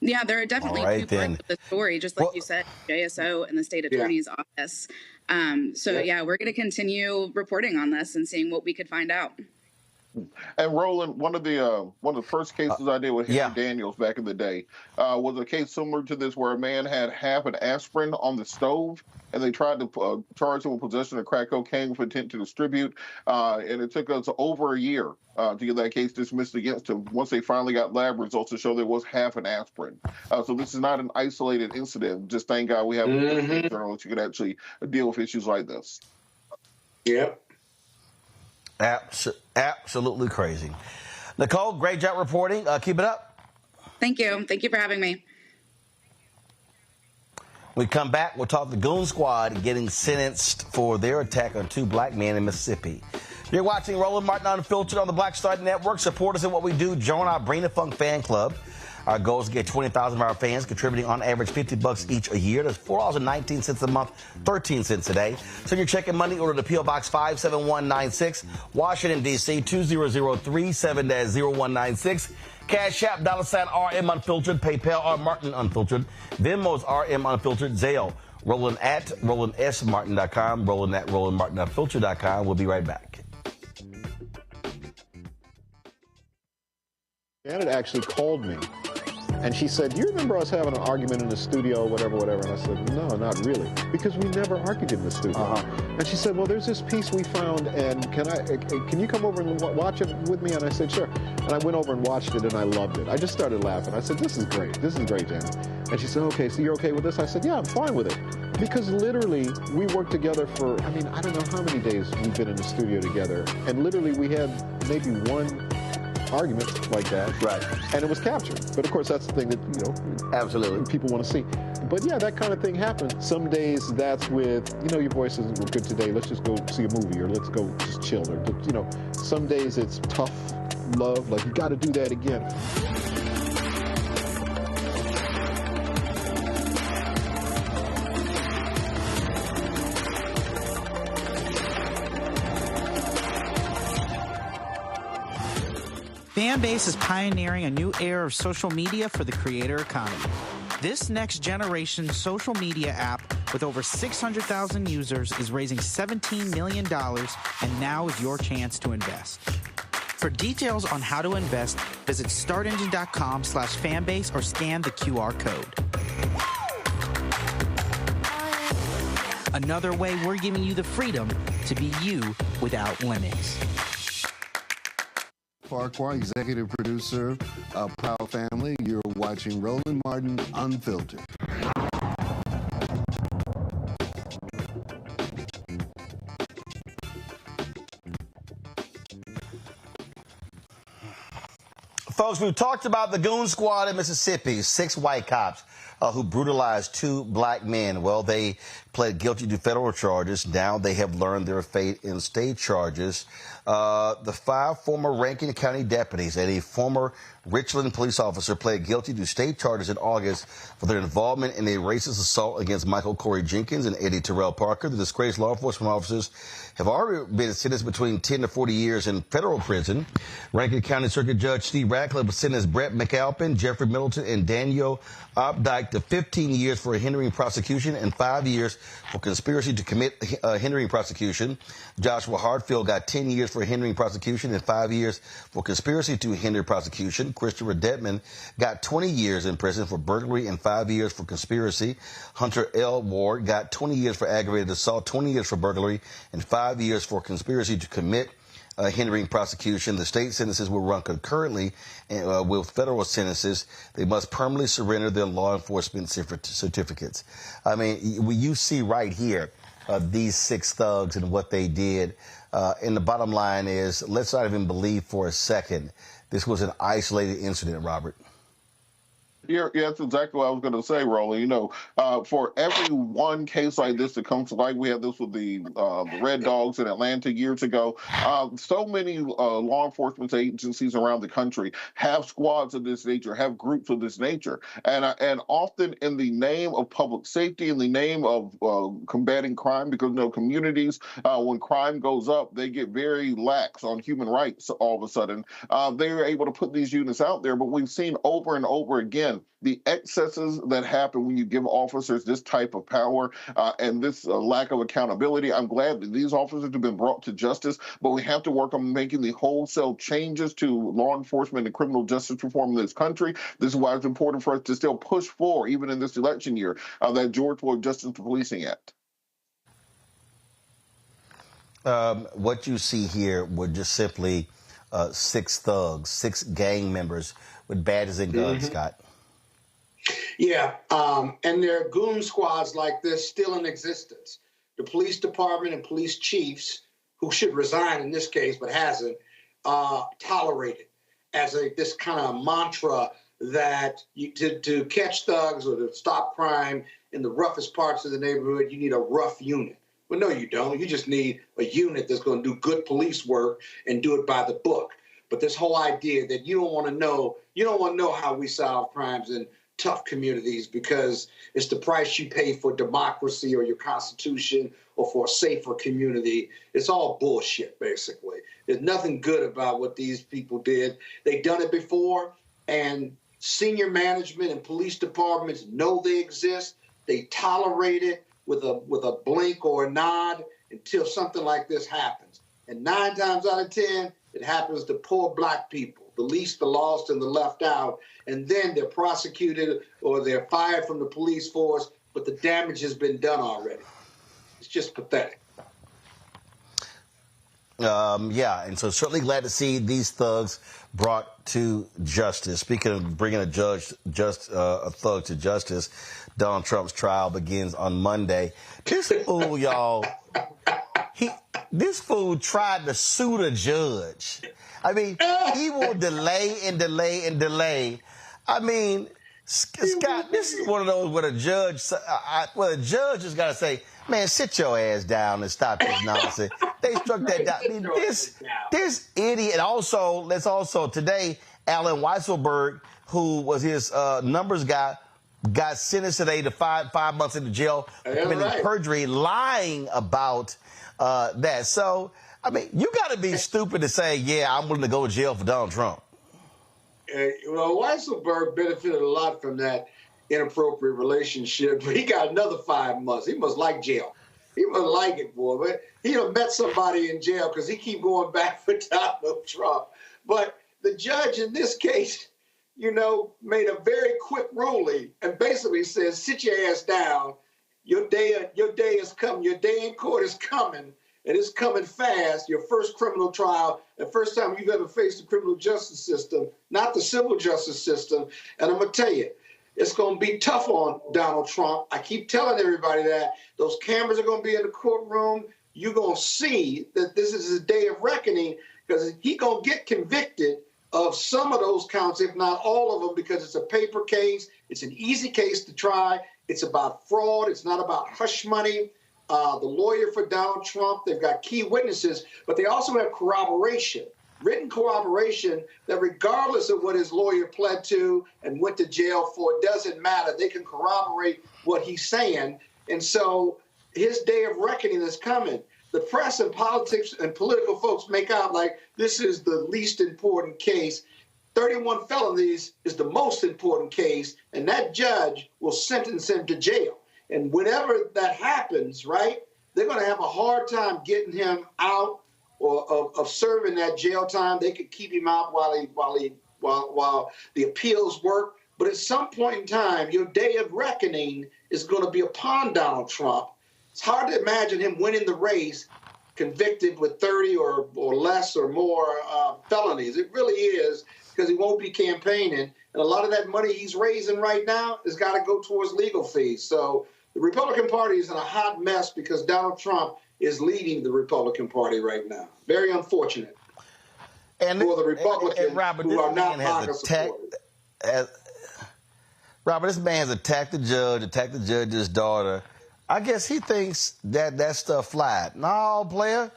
Yeah, there are definitely two parts of the story, just like you said, JSO and the state attorney's office. Yeah, we're going to continue reporting on this and seeing what we could find out. And Roland, one of the first cases I did with Henry Daniels back in the day was a case similar to this, where a man had half an aspirin on the stove, and they tried to charge him with possession of crack cocaine with intent to distribute. And it took us over a year to get that case dismissed against him, once they finally got lab results to show there was half an aspirin. So this is not an isolated incident. Just thank God we have journalists who can actually deal with issues like this. Yep. Absolutely crazy. Nicole, great job reporting. Keep it up. Thank you. Thank you for having me. We come back, we'll talk the Goon Squad getting sentenced for their attack on 2 black men in Mississippi. You're watching Roland Martin Unfiltered on the Black Star Network. Support us in what we do. Join our Brain of Funk fan club. Our goal is to get 20,000 of our fans contributing on average $50 each a year. That's $4.19 a month, 13 cents a day. Send your check and money order to P.O. Box 57196, Washington, D.C. 20037-0196. Cash App, $RM Unfiltered, PayPal, R Martin Unfiltered, Venmo's RM Unfiltered, Zelle, Roland at RolandSMartin.com, Roland at RolandMartinUnfiltered.com. We'll be right back. Janet actually called me, and she said, "Do you remember us having an argument in the studio, whatever?" And I said, "No, not really, because we never argued in the studio." And she said, "Well, there's this piece we found, and can you come over and watch it with me?" And I said, "Sure." And I went over and watched it, and I loved it. I just started laughing. I said, "This is great. This is great, Janet." And she said, "Okay, so you're okay with this?" I said, "Yeah, I'm fine with it." Because literally, we worked together for, I don't know how many days we've been in the studio together, and literally we had maybe one argument like that, right? And it was captured. But of course, that's the thing that absolutely people want to see. But yeah, that kind of thing happens. Some days that's with your voice isn't good today. Let's just go see a movie, or let's go just chill. Or some days it's tough love, like you got to do that again. Fanbase is pioneering a new era of social media for the creator economy. This next generation social media app with over 600,000 users is raising $17 million, and now is your chance to invest. For details on how to invest, visit startengine.com/fanbase or scan the QR code. Another way we're giving you the freedom to be you without limits. Farquhar, executive producer of Proud Family. You're watching Roland Martin Unfiltered. Folks, we've talked about the Goon Squad in Mississippi, 6 white cops who brutalized 2 black men. Well, they pled guilty to federal charges. Now they have learned their fate in state charges. The 5 former Rankin County deputies and a former Richland police officer pled guilty to state charges in August for their involvement in a racist assault against Michael Corey Jenkins and Eddie Terrell Parker. The disgraced law enforcement officers have already been sentenced between 10 to 40 years in federal prison. Rankin County Circuit Judge Steve Ratcliffe sentenced Brett McAlpin, Jeffrey Middleton, and Daniel Opdyke to 15 years for a hindering prosecution and 5 years for conspiracy to commit hindering prosecution. Joshua Hartfield got 10 years for hindering prosecution and 5 years for conspiracy to hinder prosecution. Christopher Detman got 20 years in prison for burglary and 5 years for conspiracy. Hunter L. Ward got 20 years for aggravated assault, 20 years for burglary, and 5 years for conspiracy to commit hindering prosecution. The state sentences will run concurrently with federal sentences. They must permanently surrender their law enforcement certificates. I mean, you see right here these 6 thugs and what they did. And the bottom line is, let's not even believe for a second this was an isolated incident, Robert. Yeah, that's exactly what I was going to say, Roland. For every one case like this that comes to light, we had this with the Red Dogs in Atlanta years ago. So many law enforcement agencies around the country have squads of this nature, have groups of this nature. And often in the name of public safety, in the name of combating crime, because communities, when crime goes up, they get very lax on human rights all of a sudden. They are able to put these units out there, but we've seen over and over again the excesses that happen when you give officers this type of power and this lack of accountability. I'm glad that these officers have been brought to justice, but we have to work on making the wholesale changes to law enforcement and criminal justice reform in this country. This is why it's important for us to still push for, even in this election year, that George Floyd Justice for Policing Act. What you see here were just simply 6 thugs, 6 gang members with badges and guns, Scott. Yeah, and there are goon squads like this still in existence. The police department and police chiefs, who should resign in this case but hasn't, tolerate it as this kind of mantra that to catch thugs or to stop crime in the roughest parts of the neighborhood, you need a rough unit. Well, no, you don't. You just need a unit that's going to do good police work and do it by the book. But this whole idea that you don't want to know how we solve crimes in tough communities because it's the price you pay for democracy or your constitution or for a safer community. It's all bullshit, basically. There's nothing good about what these people did. They've done it before, and senior management and police departments know they exist. They tolerate it with a blink or a nod until something like this happens. And 9 times out of 10, it happens to poor black people, the least, the lost, and the left out. And then they're prosecuted or they're fired from the police force, but the damage has been done already. It's just pathetic. Yeah, and so certainly glad to see these thugs brought to justice. Speaking of bringing a thug to justice, Donald Trump's trial begins on Monday. This fool, y'all, this fool tried to sue the judge. I mean, he will delay and delay and delay. I mean, Scott, this is one of those where the judge has got to say, man, sit your ass down and stop this nonsense. They struck that down. I mean, this idiot. And also, today, Alan Weisselberg, who was his numbers guy, got sentenced today to five months into jail for committing perjury, lying about that. So, I mean, you got to be stupid to say, yeah, I'm willing to go to jail for Donald Trump. Well, Weisselberg benefited a lot from that inappropriate relationship, but he got another 5 months. He must like jail. He must like it, boy. But he done met somebody in jail because he keep going back for Donald Trump. But the judge in this case, made a very quick ruling and basically says, sit your ass down. Your day is coming. Your day in court is coming. And it's coming fast, your first criminal trial, the first time you've ever faced the criminal justice system, not the civil justice system. And I'm going to tell you, it's going to be tough on Donald Trump. I keep telling everybody that. Those cameras are going to be in the courtroom. You're going to see that this is his day of reckoning because he's going to get convicted of some of those counts, if not all of them, because it's a paper case. It's an easy case to try. It's about fraud. It's not about hush money. The lawyer for Donald Trump, they've got key witnesses, but they also have corroboration, written corroboration that regardless of what his lawyer pled to and went to jail for, it doesn't matter. They can corroborate what he's saying. And so his day of reckoning is coming. The press and politics and political folks make out like this is the least important case. 31 felonies is the most important case, and that judge will sentence him to jail. And whenever that happens, right, they're going to have a hard time getting him out or of serving that jail time. They could keep him out while the appeals work. But at some point in time, your day of reckoning is going to be upon Donald Trump. It's hard to imagine him winning the race, convicted with 30 or less or more felonies. It really is, because he won't be campaigning. And a lot of that money he's raising right now has got to go towards legal fees. So the Republican Party is in a hot mess because Donald Trump is leading the Republican Party right now. Very unfortunate for the Republicans who are not MAGA supporters. Robert, this man has attacked the judge's daughter. I guess he thinks that stuff flied. No, player.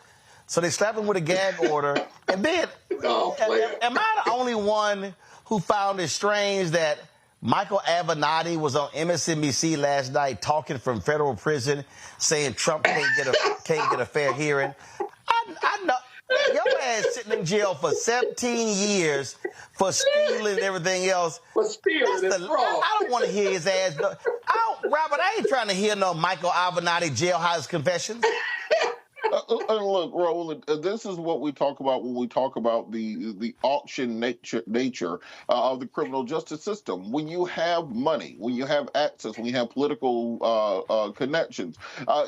So they slapped him with a gag order. And then, am I the only one who found it strange that Michael Avenatti was on MSNBC last night talking from federal prison, saying Trump can't get a fair hearing? I know your ass sitting in jail for 17 years for stealing and everything else. For stealing and fraud. I don't want to hear his ass. Robert, I ain't trying to hear no Michael Avenatti jailhouse confessions. Look, Roland, this is what we talk about when we talk about the auction nature of the criminal justice system. When you have money, when you have access, when you have political connections,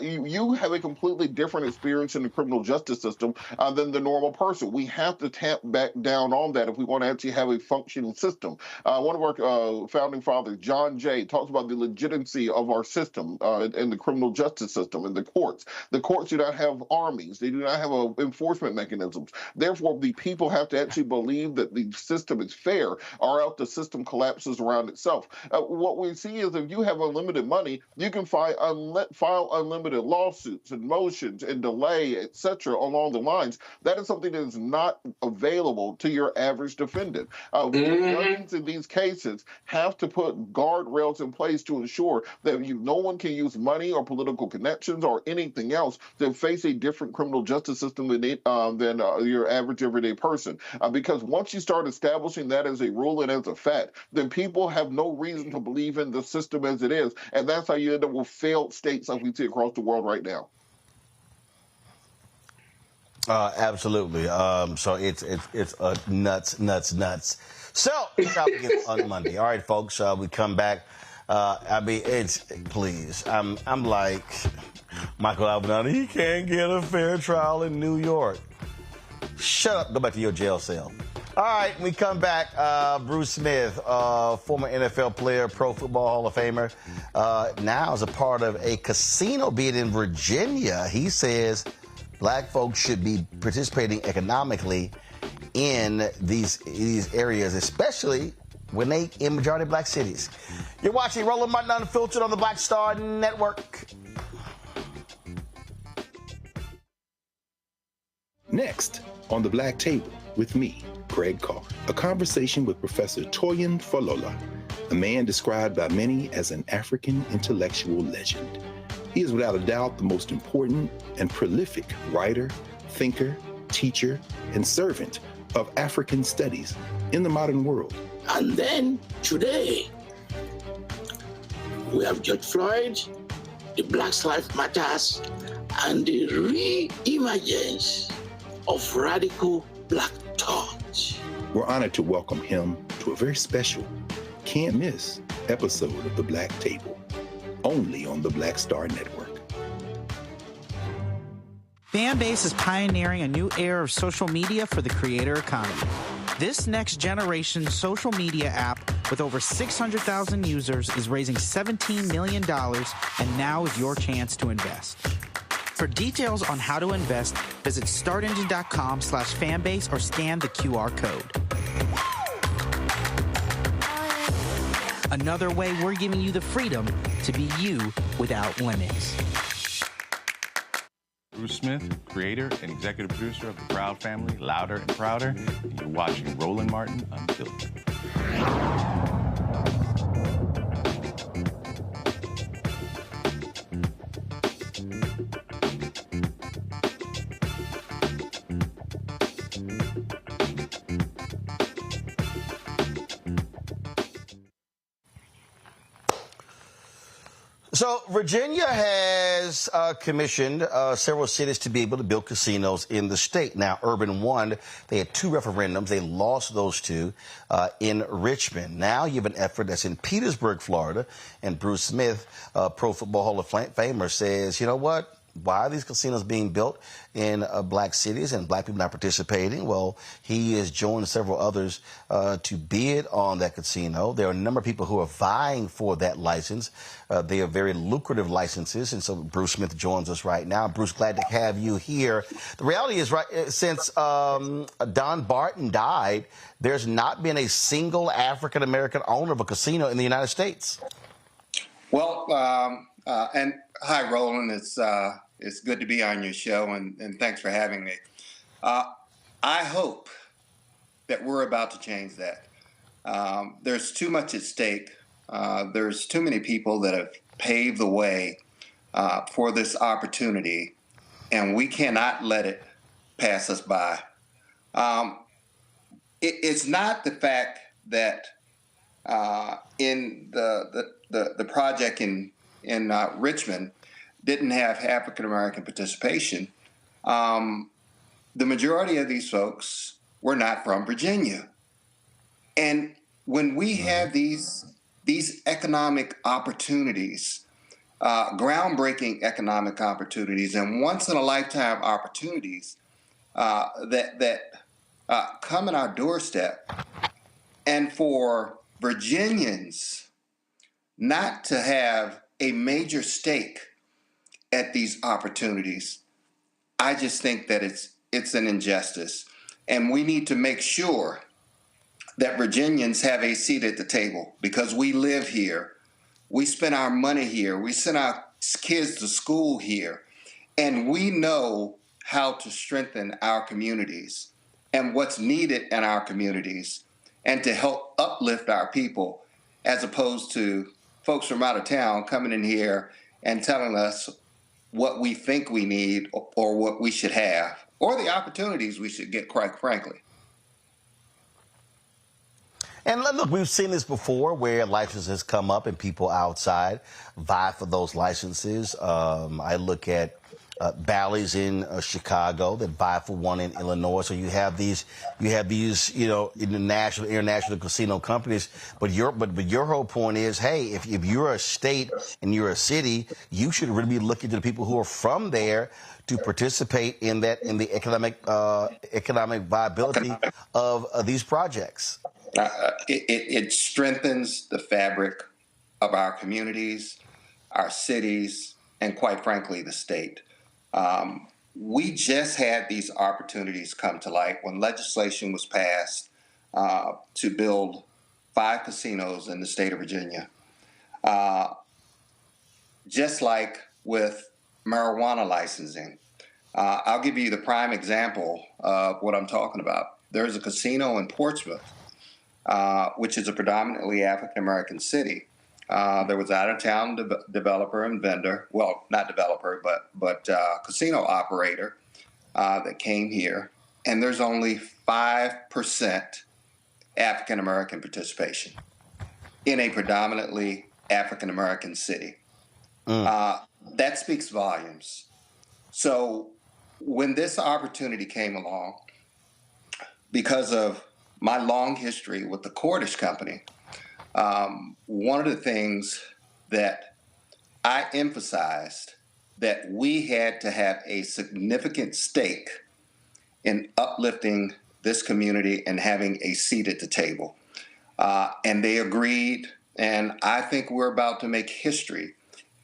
you have a completely different experience in the criminal justice system than the normal person. We have to tamp back down on that if we want to actually have a functioning system. One of our founding fathers, John Jay, talks about the legitimacy of our system in the criminal justice system, in the courts. The courts do not have armies. They do not have enforcement mechanisms. Therefore, the people have to actually believe that the system is fair, or else the system collapses around itself. What we see is if you have unlimited money, you can file unlimited lawsuits and motions and delay, etc. along the lines. That is something that is not available to your average defendant. Judges in these cases have to put guardrails in place to ensure that no one can use money or political connections or anything else to face a different criminal justice system than your average everyday person. Because once you start establishing that as a rule and as a fact, then people have no reason to believe in the system as it is, and that's how you end up with failed states like we see across the world right now. Absolutely. So it's nuts. So shall begin on Monday. All right, folks. We come back. I mean, please. I'm like Michael Albanese. He can't get a fair trial in New York. Shut up. Go back to your jail cell. All right, we come back. Bruce Smith, former NFL player, Pro Football Hall of Famer, now is a part of a casino being in Virginia. He says black folks should be participating economically in these areas, especially when they in majority black cities. You're watching Roland Martin Unfiltered on the Black Star Network. Next on the Black Table with me, Greg Carr, a conversation with Professor Toyin Falola, a man described by many as an African intellectual legend. He is without a doubt the most important and prolific writer, thinker, teacher, and servant of African studies in the modern world. And then today, we have George Floyd, the Black Lives Matters, and the re-emergence of radical black thought. We're honored to welcome him to a very special, can't miss episode of The Black Table, only on the Black Star Network. Fanbase is pioneering a new era of social media for the creator economy. This next generation social media app with over 600,000 users is raising $17 million, and now is your chance to invest. For details on how to invest, visit startengine.com/fanbase or scan the QR code. Another way we're giving you the freedom to be you without limits. Bruce Smith, creator and executive producer of The Proud Family, Louder and Prouder, and you're watching Roland Martin Unfiltered. So Virginia has commissioned several cities to be able to build casinos in the state. Now, Urban won. They had 2 referendums. They lost those 2 in Richmond. Now you have an effort that's in Petersburg, Florida. And Bruce Smith, Pro Football Hall of Famer, says, you know what? Why are these casinos being built in black cities and black people not participating? Well, he has joined several others to bid on that casino. There are a number of people who are vying for that license. They are very lucrative licenses, and so Bruce Smith joins us right now. Bruce, glad to have you here. The reality is, right, since Don Barton died, there's not been a single African-American owner of a casino in the United States. Well, and hi, Roland. It's good to be on your show, and thanks for having me. I hope that we're about to change that. There's too much at stake. There's too many people that have paved the way for this opportunity, and we cannot let it pass us by. It's not the fact that in the project in Richmond didn't have African-American participation. The majority of these folks were not from Virginia. And when we have these economic opportunities, groundbreaking economic opportunities and once-in-a-lifetime opportunities that come in our doorstep, and for Virginians not to have a major stake at these opportunities, I just think that it's an injustice. And we need to make sure that Virginians have a seat at the table because we live here. We spend our money here. We send our kids to school here. And we know how to strengthen our communities and what's needed in our communities and to help uplift our people, as opposed to folks from out of town coming in here and telling us what we think we need or what we should have or the opportunities we should get, quite frankly. And look, we've seen this before where licenses come up and people outside vie for those licenses. I look at Bally's in Chicago that vie for one in Illinois. So you have these, international casino companies. But your whole point is, hey, if you're a state and you're a city, you should really be looking to the people who are from there to participate in the economic viability of these projects. It strengthens the fabric of our communities, our cities, and quite frankly, the state. We just had these opportunities come to light when legislation was passed to build 5 casinos in the state of Virginia. Just like with marijuana licensing. I'll give you the prime example of what I'm talking about. There's a casino in Portsmouth, which is a predominantly African-American city. There was out-of-town developer and vendor, well, not developer, but casino operator that came here, and there's only 5% African-American participation in a predominantly African-American city. That speaks volumes. So when this opportunity came along, because of my long history with the Cordish Company, one of the things that I emphasized that we had to have a significant stake in uplifting this community and having a seat at the table. And they agreed, and I think we're about to make history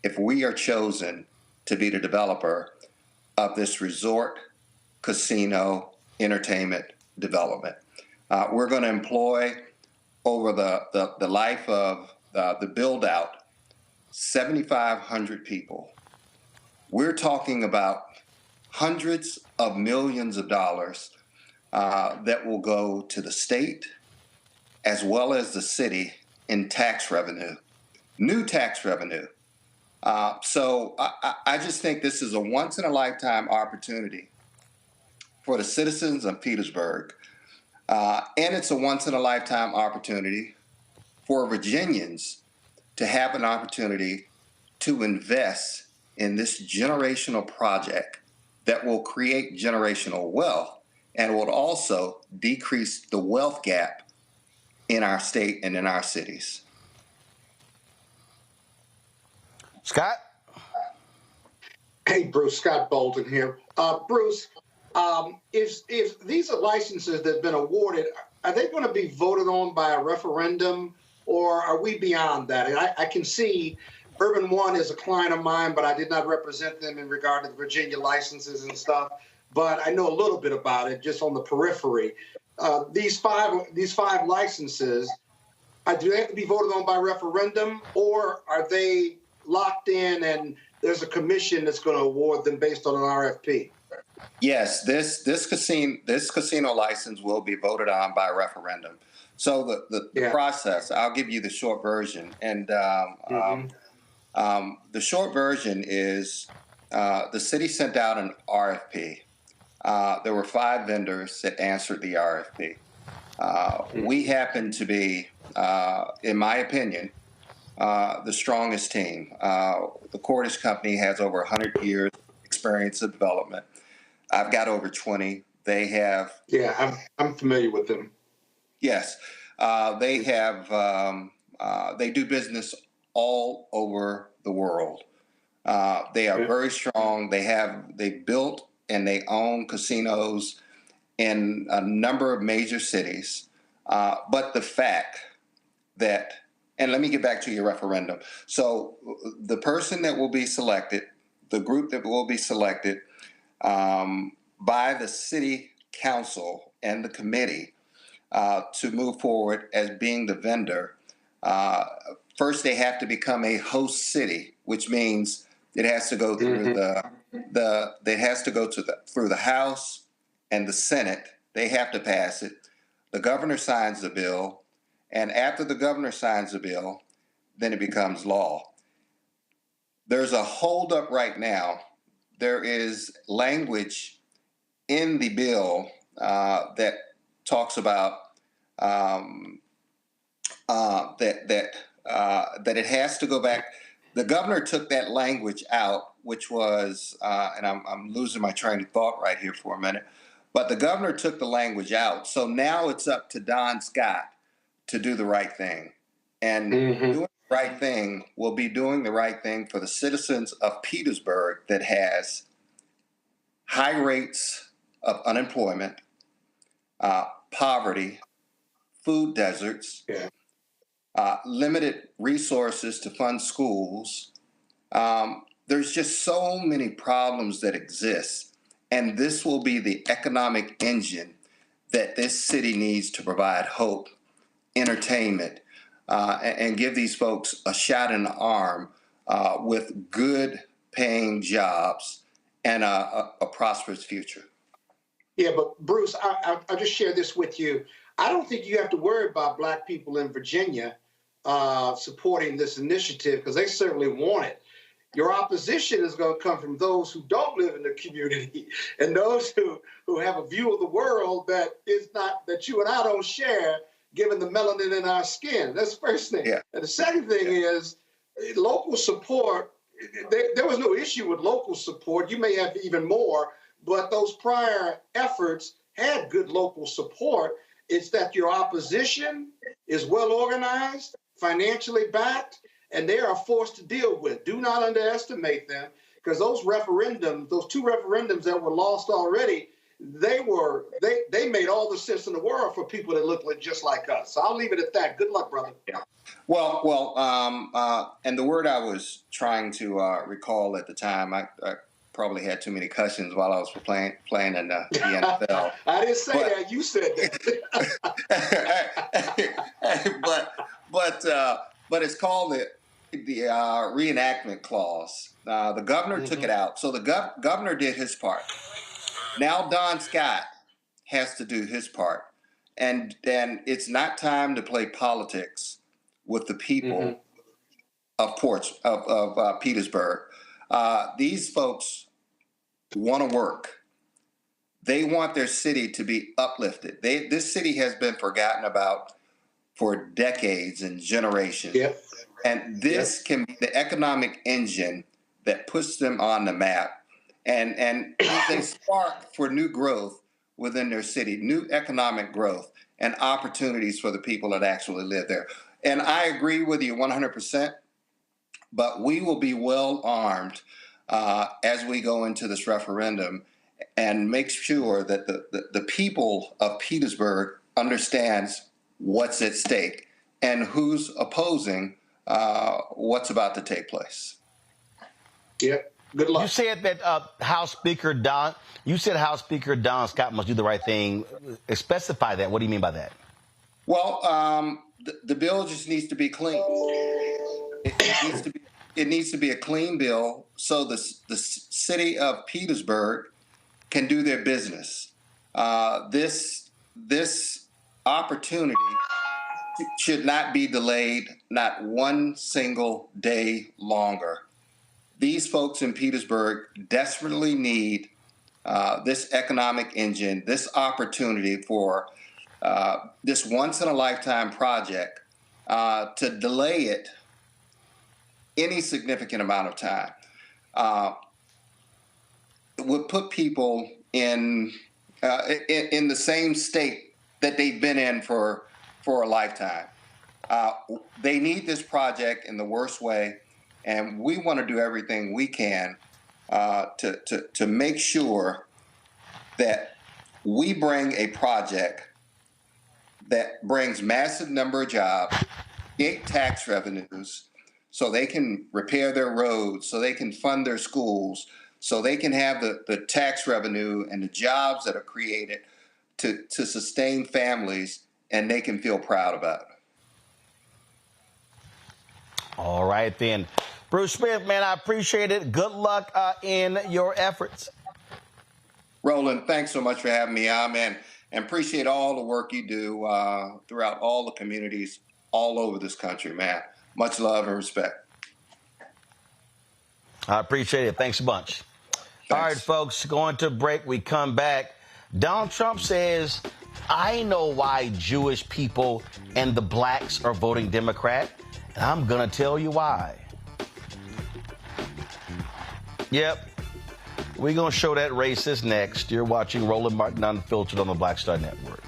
if we are chosen to be the developer of this resort, casino, entertainment development. We're going to employ over the life of the build out 7,500 people. We're talking about hundreds of millions of dollars that will go to the state as well as the city in tax revenue, new tax revenue. So I just think this is a once in a lifetime opportunity for the citizens of Petersburg. And it's a once in a lifetime opportunity for Virginians to have an opportunity to invest in this generational project that will create generational wealth and will also decrease the wealth gap in our state and in our cities. Scott? Hey, Bruce, Scott Bolton here. Bruce, if these are licenses that have been awarded, are they going to be voted on by a referendum, or are we beyond that? And I can see Urban One is a client of mine, but I did not represent them in regard to the Virginia licenses and stuff. But I know a little bit about it, just on the periphery. These five licenses, do they have to be voted on by referendum, or are they locked in and there's a commission that's going to award them based on an RFP? Yes, this casino license will be voted on by referendum. So the process, I'll give you the short version. And the short version is the city sent out an RFP. There were 5 vendors that answered the RFP. We happen to be, in my opinion, the strongest team. The Cordish Company has over 100 years experience of development. I've got over 20. They have. Yeah, I'm familiar with them. Yes, they have. They do business all over the world. They are very strong. They built and they own casinos in a number of major cities. But the fact that, and let me get back to your referendum. So the person that will be selected, the group that will be selected, by the city council and the committee to move forward as being the vendor. First, they have to become a host city, which means it has to go through through the House and the Senate. They have to pass it. The governor signs the bill, and after the governor signs the bill, then it becomes law. There's a holdup right now. There is language in the bill that talks about that it has to go back. The governor took that language out, which was, and I'm losing my train of thought right here for a minute, but the governor took the language out. So now it's up to Don Scott to do the right thing. And doing the right thing will be doing the right thing for the citizens of Petersburg that has high rates of unemployment, poverty, food deserts, limited resources to fund schools. There's just so many problems that exist. And this will be the economic engine that this city needs to provide hope, entertainment, and give these folks a shot in the arm with good paying jobs and a prosperous future. Yeah, but Bruce, I'll just share this with you. I don't think you have to worry about Black people in Virginia supporting this initiative, because they certainly want it. Your opposition is going to come from those who don't live in the community and those who have a view of the world that is not, that you and I don't share, given the melanin in our skin. That's the first thing. Yeah. And the second thing is local support. There was no issue with local support. You may have even more, but those prior efforts had good local support. It's that your opposition is well organized, financially backed, and they are forced to deal with. Do not underestimate them, because those referendums, those two referendums that were lost already, they made all the sense in the world for people that look just like us. So I'll leave it at that. Good luck, brother. Yeah. Well, and the word I was trying to recall at the time, I probably had too many cushions while I was playing in the NFL. I didn't say that. You said that. But it's called the reenactment clause. The governor took it out, so the governor did his part. Now Don Scott has to do his part, and then it's not time to play politics with the people of Petersburg. These folks want to work. They want their city to be uplifted. This city has been forgotten about for decades and generations. Yep. And this can be the economic engine that puts them on the map and they spark for new growth within their city, new economic growth and opportunities for the people that actually live there. And I agree with you 100%, but we will be well armed as we go into this referendum and make sure that the people of Petersburg understands what's at stake and who's opposing what's about to take place. Yep. Good luck. You said that House Speaker Don Scott must do the right thing. Specify that. What do you mean by that? Well, the bill just needs to be clean. It needs to be a clean bill so the city of Petersburg can do their business. This opportunity should not be delayed, not one single day longer. These folks in Petersburg desperately need this economic engine, this opportunity for this once-in-a-lifetime project to delay it any significant amount of time. It would put people in the same state that they've been in for a lifetime. They need this project in the worst way, and we want to do everything we can to make sure that we bring a project that brings massive number of jobs, create tax revenues, so they can repair their roads, so they can fund their schools, so they can have the tax revenue and the jobs that are created to sustain families, and they can feel proud about it. All right, then. Bruce Smith, man, I appreciate it. Good luck in your efforts. Roland, thanks so much for having me on, and appreciate all the work you do throughout all the communities all over this country, man. Much love and respect. I appreciate it. Thanks a bunch. Thanks. All right, folks, going to break. We come back. Donald Trump says, I know why Jewish people and the blacks are voting Democrat, and I'm going to tell you why. Yep. We're going to show that racist next. You're watching Roland Martin Unfiltered on the Black Star Network.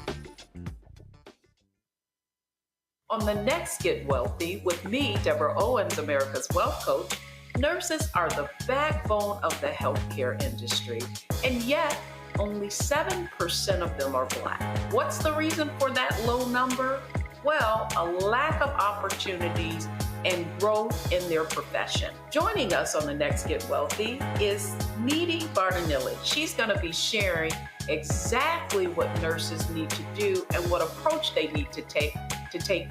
On the next Get Wealthy with me, Deborah Owens, America's Wealth Coach, nurses are the backbone of the healthcare industry, and yet only 7% of them are Black. What's the reason for that low number? Well, a lack of opportunities and growth in their profession. Joining us on the next Get Wealthy is Needy Bartonelli. She's going to be sharing exactly what nurses need to do and what approach they need to take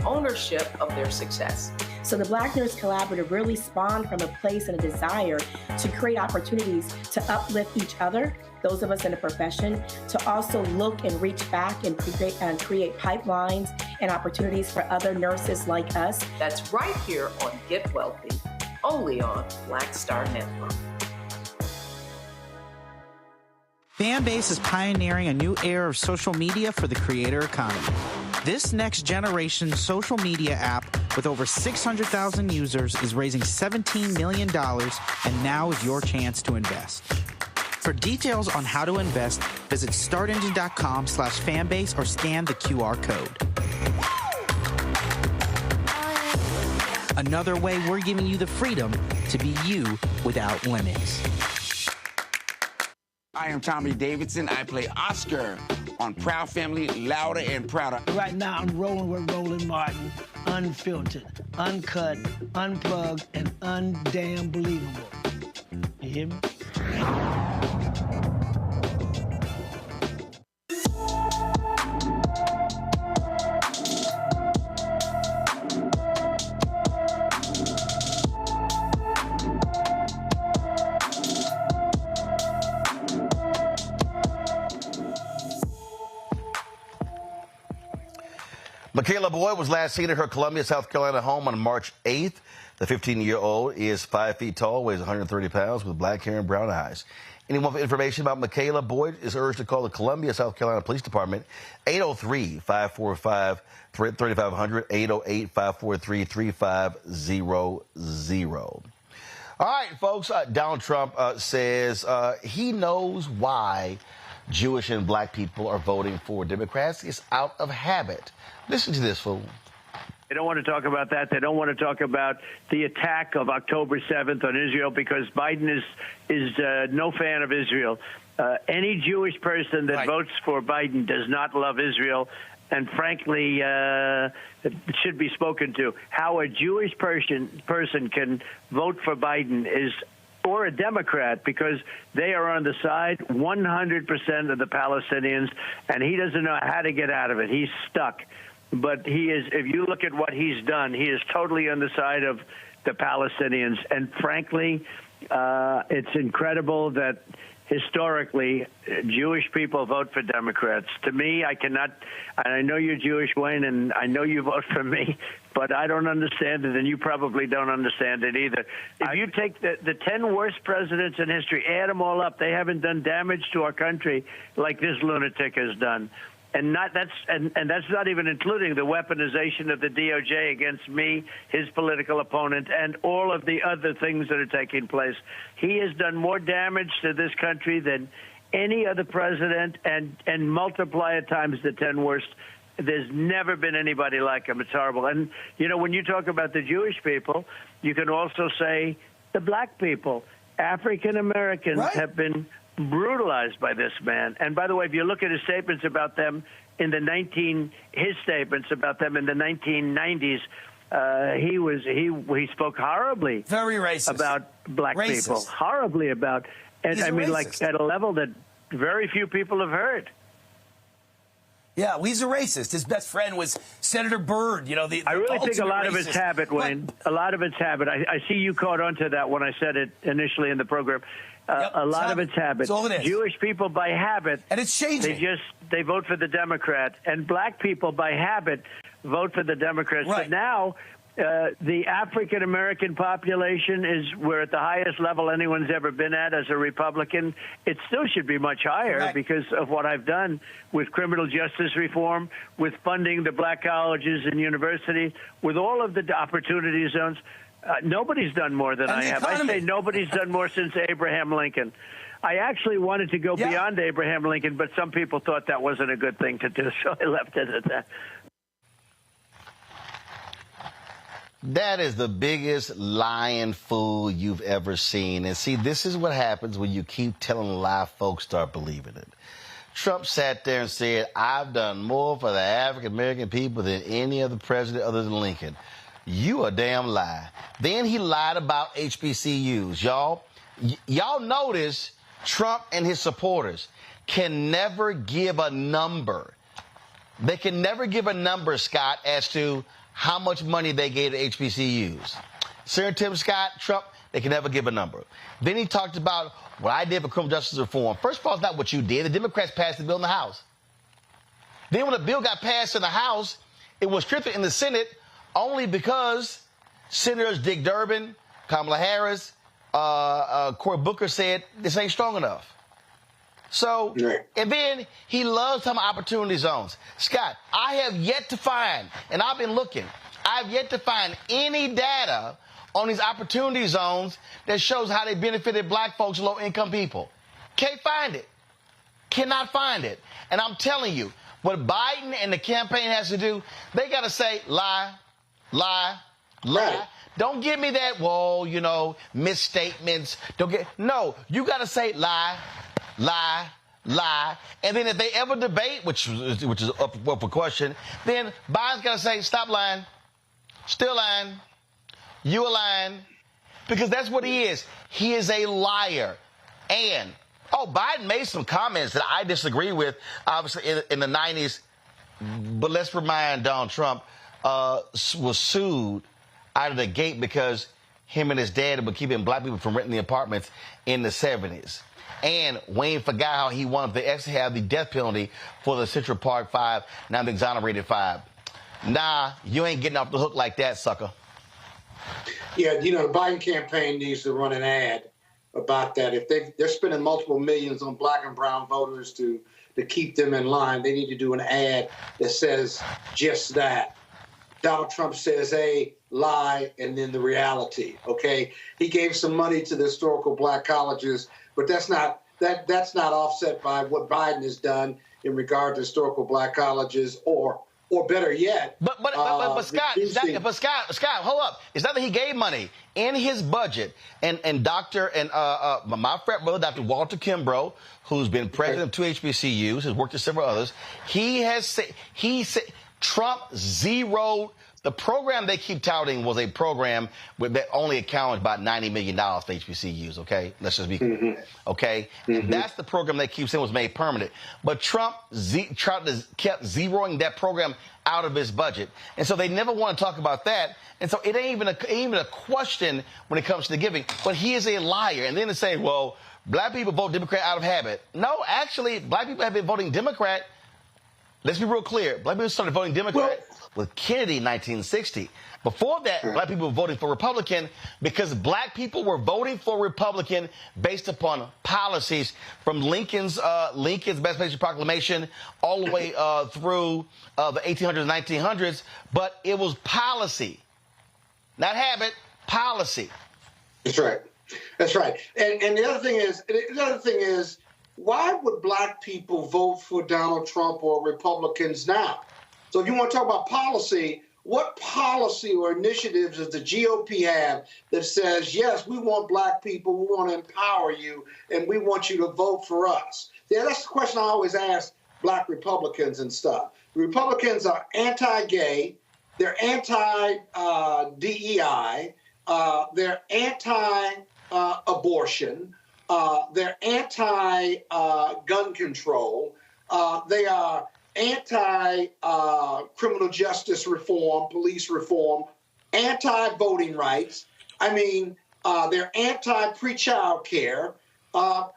ownership of their success. So the Black Nurse Collaborative really spawned from a place and a desire to create opportunities to uplift each other, those of us in the profession, to also look and reach back and create pipelines and opportunities for other nurses like us. That's right here on Get Wealthy, only on Black Star Network. Fanbase is pioneering a new era of social media for the creator economy. This next generation social media app with over 600,000 users is raising $17 million, and now is your chance to invest. For details on how to invest, visit startengine.com/fanbase or scan the QR code. Another way we're giving you the freedom to be you without limits. I am Tommy Davidson. I play Oscar on Proud Family, Louder and Prouder. Right now, I'm rolling with Roland Martin, unfiltered, uncut, unplugged, and undamn believable. You hear me? Michaela Boyd was last seen at her Columbia, South Carolina home on March 8th. The 15-year-old is 5 feet tall, weighs 130 pounds, with black hair and brown eyes. Anyone with information about Michaela Boyd is urged to call the Columbia, South Carolina Police Department, 803-545-3500, 808-543-3500. All right, folks, Donald Trump says he knows why Jewish and black people are voting for Democrats. It's out of habit. Listen to this, fool. They don't want to talk about that. They don't want to talk about the attack of October 7th on Israel because Biden is no fan of Israel. Any Jewish person that votes for Biden does not love Israel, and frankly, it should be spoken to. How a Jewish person can vote for Biden or a Democrat, because they are on the side 100% of the Palestinians, and he doesn't know how to get out of it. He's stuck. But he is, if you look at what he's done, he is totally on the side of the Palestinians. And frankly, it's incredible that historically Jewish people vote for Democrats. To me, I cannot, and I know you're Jewish, Wayne, and I know you vote for me, but I don't understand it, and you probably don't understand it either. If you take the 10 worst presidents in history, add them all up, they haven't done damage to our country like this lunatic has done. And that's not even including the weaponization of the DOJ against me, his political opponent, and all of the other things that are taking place. He has done more damage to this country than any other president, and multiply it times the 10 worst. There's never been anybody like him. It's horrible. And, you know, when you talk about the Jewish people, you can also say the black people. African Americans have been brutalized by this man. And by the way, if you look at his statements about them in the 1990s, he spoke horribly, very racist about black people, horribly about. And I mean, like at a level that very few people have heard. Yeah, well, he's a racist. His best friend was Senator Byrd. You know, I really think a lot of it's habit, Wayne. A lot of it's habit. I see you caught on to that when I said it initially in the program. A lot of it's habit. That's all it is. Jewish people by habit, and it's changing. They vote for the Democrat, and black people by habit vote for the Democrats. Right. But now the African American population we're at the highest level anyone's ever been at as a Republican. It still should be much higher because of what I've done with criminal justice reform, with funding the black colleges and universities, with all of the opportunity zones. Nobody's done more than I have. I say nobody's done more since Abraham Lincoln. I actually wanted to go beyond Abraham Lincoln, but some people thought that wasn't a good thing to do, so I left it at that. That is the biggest lying fool you've ever seen. And see, this is what happens when you keep telling a lie, folks start believing it. Trump sat there and said, I've done more for the African-American people than any other president other than Lincoln. You a damn lie. Then he lied about HBCUs. Y'all notice Trump and his supporters can never give a number. They can never give a number, Scott, as to how much money they gave to HBCUs. Senator Tim Scott, Trump, they can never give a number. Then he talked about what I did for criminal justice reform. First of all, it's not what you did. The Democrats passed the bill in the House. Then when the bill got passed in the House, it was stripped in the Senate only because Senators Dick Durbin, Kamala Harris, Cory Booker said this ain't strong enough. So, and then he loves some opportunity zones. Scott, I have yet to find, and I've been looking, I've yet to find any data on these opportunity zones that shows how they benefited black folks and low-income people. Can't find it. Cannot find it. And I'm telling you, what Biden and the campaign has to do, they got to say, lie, lie, lie. Right. Don't give me that, well, you know, misstatements. No, you got to say lie, lie, lie. And then if they ever debate, which is up for question, then Biden's got to say, stop lying, still lying, you a lying, because that's what he is. He is a liar. And, Biden made some comments that I disagree with, obviously, in the 90s. But let's remind Donald Trump was sued out of the gate because him and his dad were keeping black people from renting the apartments in the 70s. And Wayne forgot how he wanted to actually have the death penalty for the Central Park 5, now the exonerated 5. Nah, you ain't getting off the hook like that, sucker. Yeah, you know, the Biden campaign needs to run an ad about that. If they're spending multiple millions on black and brown voters to keep them in line, they need to do an ad that says just that. Donald Trump says A, lie, and then the reality, okay? He gave some money to the historical black colleges, but that's not offset by what Biden has done in regard to historical black colleges or better yet. But Scott, hold up. It's not that he gave money in his budget. And my frat brother, Dr. Walter Kimbrough, who's been president of 2 HBCUs, has worked at several others. He said Trump zeroed. The program they keep touting was a program that only accounted about $90 million for HBCUs, okay? Let's just be clear, okay? And that's the program they keep saying was made permanent. But Trump kept zeroing that program out of his budget. And so they never want to talk about that. And so it ain't even a question when it comes to the giving. But he is a liar. And then to say, well, black people vote Democrat out of habit. No, actually, black people have been voting Democrat. Let's be real clear. Black people started voting Democrat with Kennedy in 1960. Before that, black people were voting for Republican because black people were voting for Republican based upon policies from Lincoln's Emancipation Proclamation all the way through the 1800s and 1900s. But it was policy, not habit, policy. That's right. That's right. And the other thing is, why would black people vote for Donald Trump or Republicans now? So if you want to talk about policy, what policy or initiatives does the GOP have that says, yes, we want black people, we want to empower you, and we want you to vote for us? Yeah, that's the question I always ask black Republicans and stuff. The Republicans are anti-gay, they're anti-DEI, they're anti-abortion. They're anti-gun control. They are anti-criminal justice reform, police reform, anti-voting rights. I mean, they're anti-pre-child care.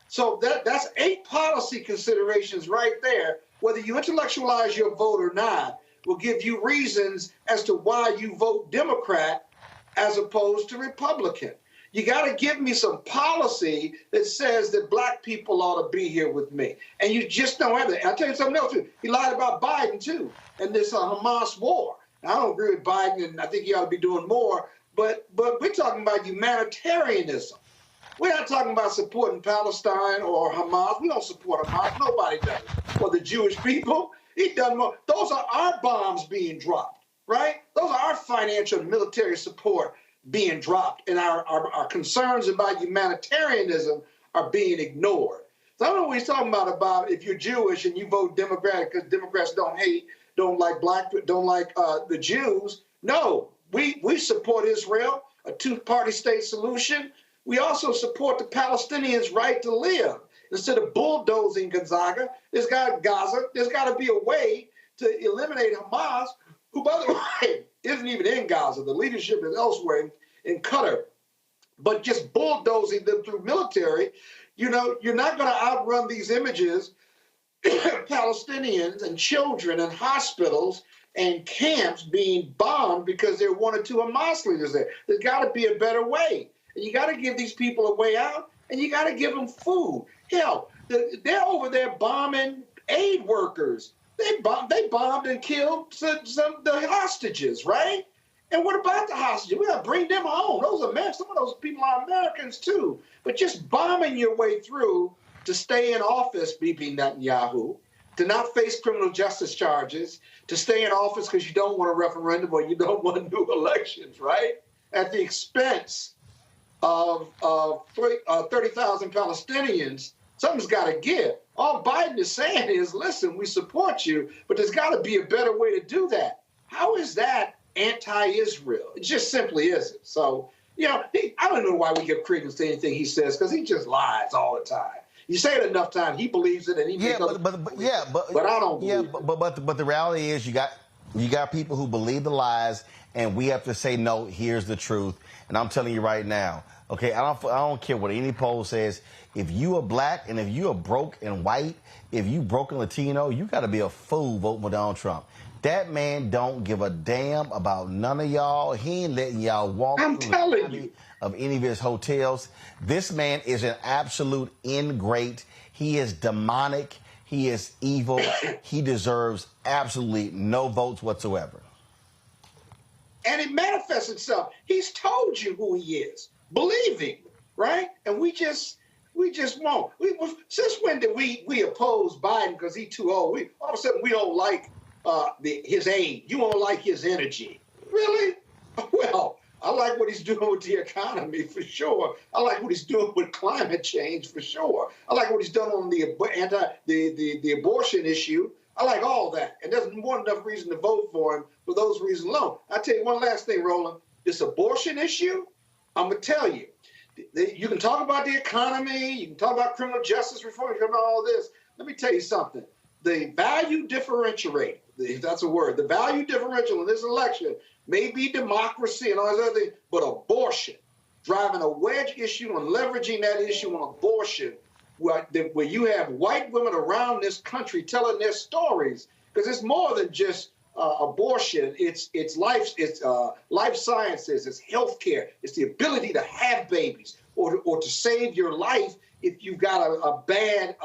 So that's 8 policy considerations right there. Whether you intellectualize your vote or not will give you reasons as to why you vote Democrat as opposed to Republican. You got to give me some policy that says that black people ought to be here with me. And you just don't have that. I'll tell you something else, too. He lied about Biden, too, and this Hamas war. Now, I don't agree with Biden, and I think he ought to be doing more, but we're talking about humanitarianism. We're not talking about supporting Palestine or Hamas. We don't support Hamas. Nobody does. For the Jewish people, he done more. Those are our bombs being dropped, right? Those are our financial and military support being dropped, and our concerns about humanitarianism are being ignored. So I don't know what he's talking about if you're Jewish and you vote Democratic because Democrats don't like the Jews. No, we support Israel, a two-party state solution. We also support the Palestinians' right to live. Instead of bulldozing Gaza, there's got to be a way to eliminate Hamas, who, by the way, isn't even in Gaza. The leadership is elsewhere in Qatar. But just bulldozing them through military, you're not going to outrun these images, Palestinians and children and hospitals and camps being bombed because there are 1 or 2 Hamas leaders there. There's got to be a better way. And you got to give these people a way out, and you got to give them food. Hell, they're over there bombing aid workers. They bombed and killed the hostages, right? And what about the hostages? We got to bring them home. Those are Americans. Some of those people are Americans too. But just bombing your way through to stay in office, Bibi Netanyahu, to not face criminal justice charges, to stay in office because you don't want a referendum or you don't want new elections, right? At the expense of 30,000 Palestinians, something's got to give. All Biden is saying is, listen, we support you, but there's got to be a better way to do that. How is that anti-Israel? It just simply isn't. So, I don't know why we give credence to anything he says, because he just lies all the time. You say it enough times, he believes it, and he but I don't believe it. But the reality is you got people who believe the lies, and we have to say, no, here's the truth. And I'm telling you right now, okay, I don't care what any poll says. If you are black and if you are broke and white, if you broke and Latino, you got to be a fool voting for Donald Trump. That man don't give a damn about none of y'all. He ain't letting y'all walk through the lobby of any of his hotels. This man is an absolute ingrate. He is demonic. He is evil. He deserves absolutely no votes whatsoever. And it manifests itself. He's told you who he is. Believe him, right? And we just won't. Since when did we oppose Biden because he's too old? All of a sudden we don't like his age. You won't like his energy. Really? Well, I like what he's doing with the economy for sure. I like what he's doing with climate change for sure. I like what he's done on the abortion issue. I like all that. And there's more than enough reason to vote for him for those reasons alone. I'll tell you one last thing, Roland. This abortion issue, I'm going to tell you, you can talk about the economy, you can talk about criminal justice reform, you can talk about all this. Let me tell you something. The value differential, if that's a word, the value differential in this election may be democracy and all those other things, but abortion, driving a wedge issue and leveraging that issue on abortion, where you have white women around this country telling their stories, because it's more than just abortion. It's life sciences, it's healthcare, it's the ability to have babies or to save your life if you've got a bad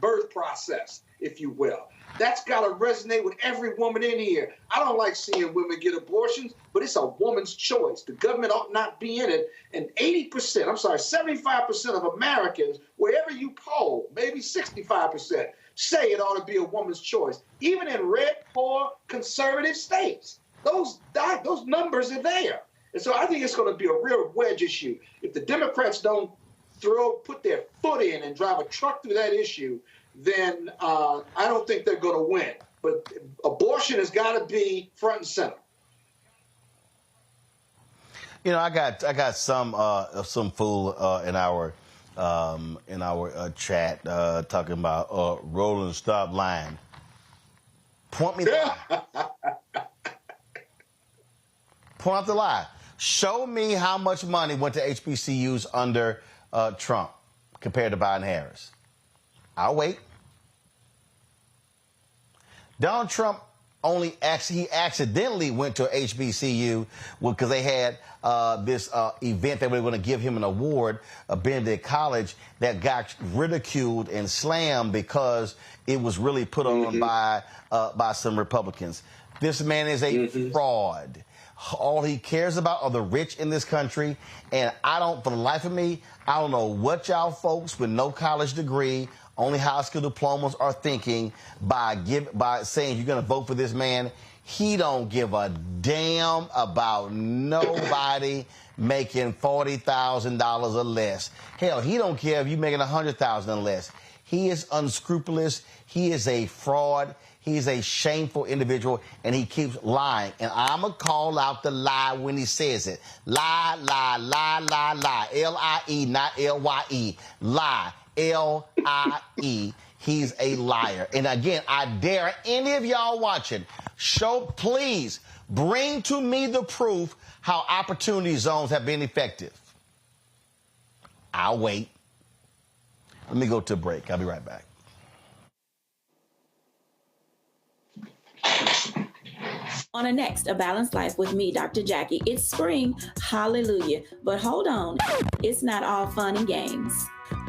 birth process, if you will. That's got to resonate with every woman in here. I don't like seeing women get abortions, but it's a woman's choice. The government ought not be in it. And 75% of Americans, wherever you poll, maybe 65%, say it ought to be a woman's choice. Even in red, poor, conservative states, those numbers are there. And so I think it's going to be a real wedge issue. If the Democrats don't put their foot in and drive a truck through that issue, then I don't think they're going to win. But abortion has got to be front and center. I got some fool in our in our chat talking about Roland, stop lying. Point me the lie. Point out the lie. Show me how much money went to HBCUs under Trump compared to Biden-Harris. I'll wait. Donald Trump he accidentally went to a HBCU because they had this event that we were going to give him an award, Benedict College, that got ridiculed and slammed because it was really put on by some Republicans. This man is a fraud. All he cares about are the rich in this country, and for the life of me, I don't know what y'all folks with no college degree, only high school diplomas are thinking by saying you're going to vote for this man. He don't give a damn about nobody making $40,000 or less. Hell, he don't care if you're making $100,000 or less. He is unscrupulous. He is a fraud. He's a shameful individual, and he keeps lying. And I'm going to call out the lie when he says it. Lie, lie, lie, lie, lie. L-I-E, not L-Y-E. Lie. L-I-E. He's a liar. And again, I dare any of y'all watching, please bring to me the proof how opportunity zones have been effective. I'll wait. Let me go to a break. I'll be right back. On a next, A Balanced Life with me, Dr. Jackie. It's spring, hallelujah. But hold on, it's not all fun and games.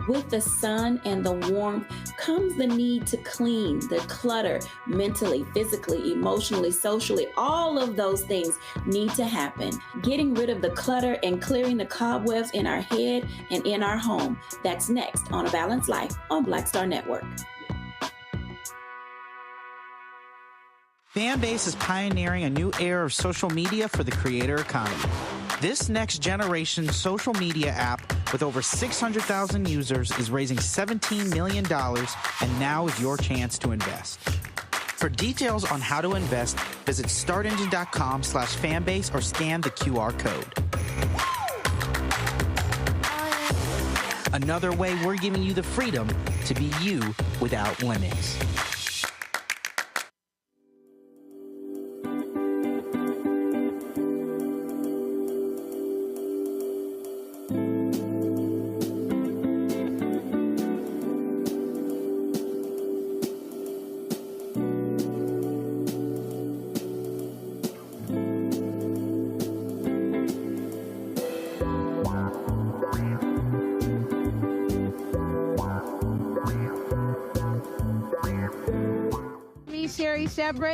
With the sun and the warmth comes the need to clean, the clutter, mentally, physically, emotionally, socially. All of those things need to happen. Getting rid of the clutter and clearing the cobwebs in our head and in our home. That's next on A Balanced Life on Black Star Network. Fanbase is pioneering a new era of social media for the creator economy. This next generation social media app with over 600,000 users is raising $17 million, and now is your chance to invest. For details on how to invest, visit startengine.com/fanbase or scan the QR code. Another way we're giving you the freedom to be you without limits.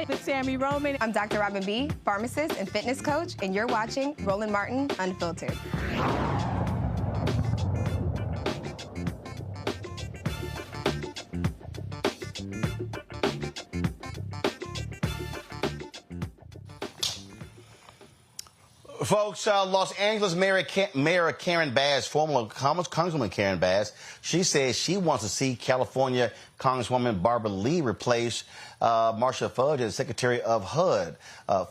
With Sammy Roman. I'm Dr. Robin B., pharmacist and fitness coach, and you're watching Roland Martin Unfiltered. Folks, Los Angeles Mayor Karen Bass, former Congresswoman Karen Bass, she says she wants to see California Congresswoman Barbara Lee replace Marcia Fudge as Secretary of HUD.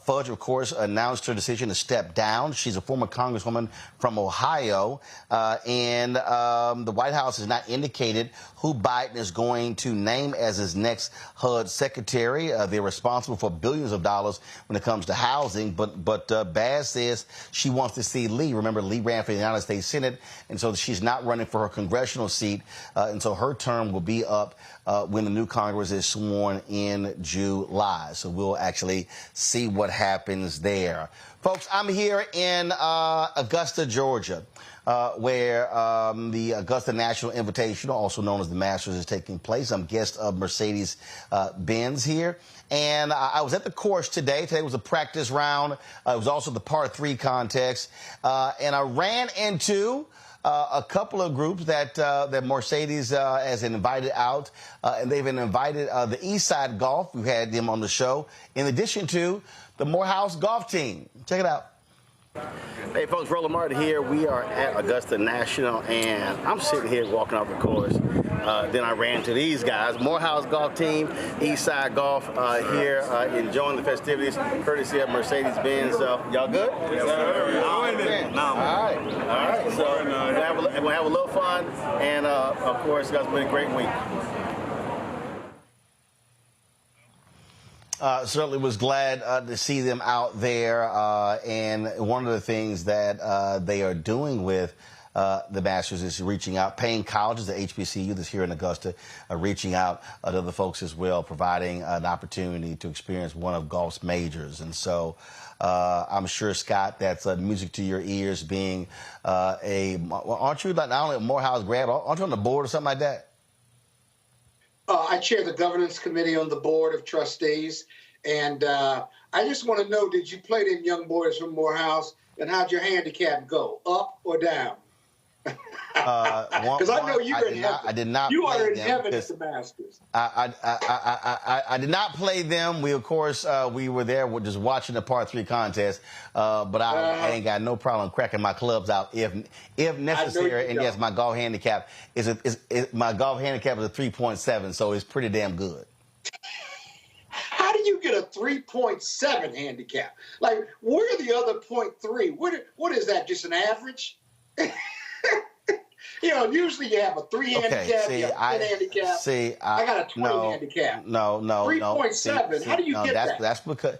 Fudge, of course, announced her decision to step down. She's a former Congresswoman from Ohio, and the White House has not indicated who Biden is going to name as his next HUD secretary. They're responsible for billions of dollars when it comes to housing, but Bass says she wants to see Lee. Remember, Lee ran for the United States Senate, and so she's not running for her congressional seat, and so her term will be up when the new Congress is sworn in July. So we'll actually see what happens there. Folks, I'm here in Augusta, Georgia, where the Augusta National Invitational, also known as the Masters, is taking place. I'm guest of Mercedes-Benz here. And I was at the course today. Today was a practice round. It was also the par 3 contest. And I ran into a couple of groups that Mercedes has invited out, and they've invited the East Side Golf. We've had them on the show, in addition to the Morehouse Golf Team. Check it out. Hey folks, Roland Martin here. We are at Augusta National, and I'm sitting here walking off the course. Then I ran to these guys, Morehouse Golf Team, Eastside Golf, here enjoying the festivities, courtesy of Mercedes-Benz. Y'all good? Yes, sir. All right. So we're gonna have a little fun, and of course, it's been a great week. Certainly was glad to see them out there, and one of the things that they are doing with the Masters is reaching out, paying colleges, the HBCU that's here in Augusta, reaching out to the folks as well, providing an opportunity to experience one of golf's majors. And so I'm sure, Scott, that's music to your ears, being aren't you not only a Morehouse grad, aren't you on the board or something like that? I chair the governance committee on the board of trustees, and I just want to know, did you play them young boys from Morehouse, and how'd your handicap go, up or down? Because I know you're in heaven. I did not. You play are in them heaven at the Masters. I did not play them. We, of course, we were there. We're just watching the par 3 contest. But I ain't got no problem cracking my clubs out if necessary. And yes, my golf handicap is a 3.7, so it's pretty damn good. How do you get a 3.7 handicap? Like, where are the other 0.3? What is that? Just an average? You know, usually you have a 3 handicap, you have a 10 handicap. I got a 20 handicap. No. 3.7. How do you get that? That's because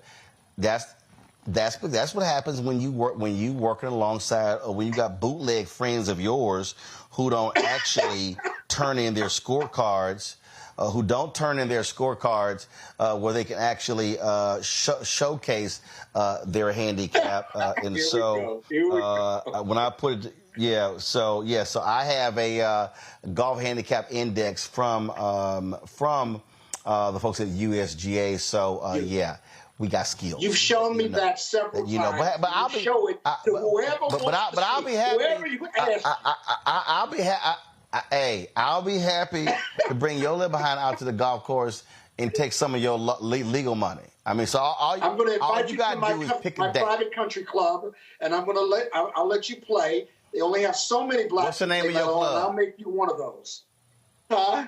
that's what happens when you working alongside, or when you got bootleg friends of yours who don't actually turn in their scorecards. Who don't turn in their scorecards where they can actually showcase their handicap. And so when I put it, so I have a golf handicap index from the folks at USGA. So we got skills. You've shown me that several times. But I'll show it to whoever. But I'll be happy. Whoever you ask. I'll be happy. Hey, I'll be happy to bring your little behind out to the golf course and take some of your legal money. I mean, so I'm going to invite you to my private country club, and I'll let you play. They only have so many blacks. What's the name of your club? I'll make you one of those. Huh?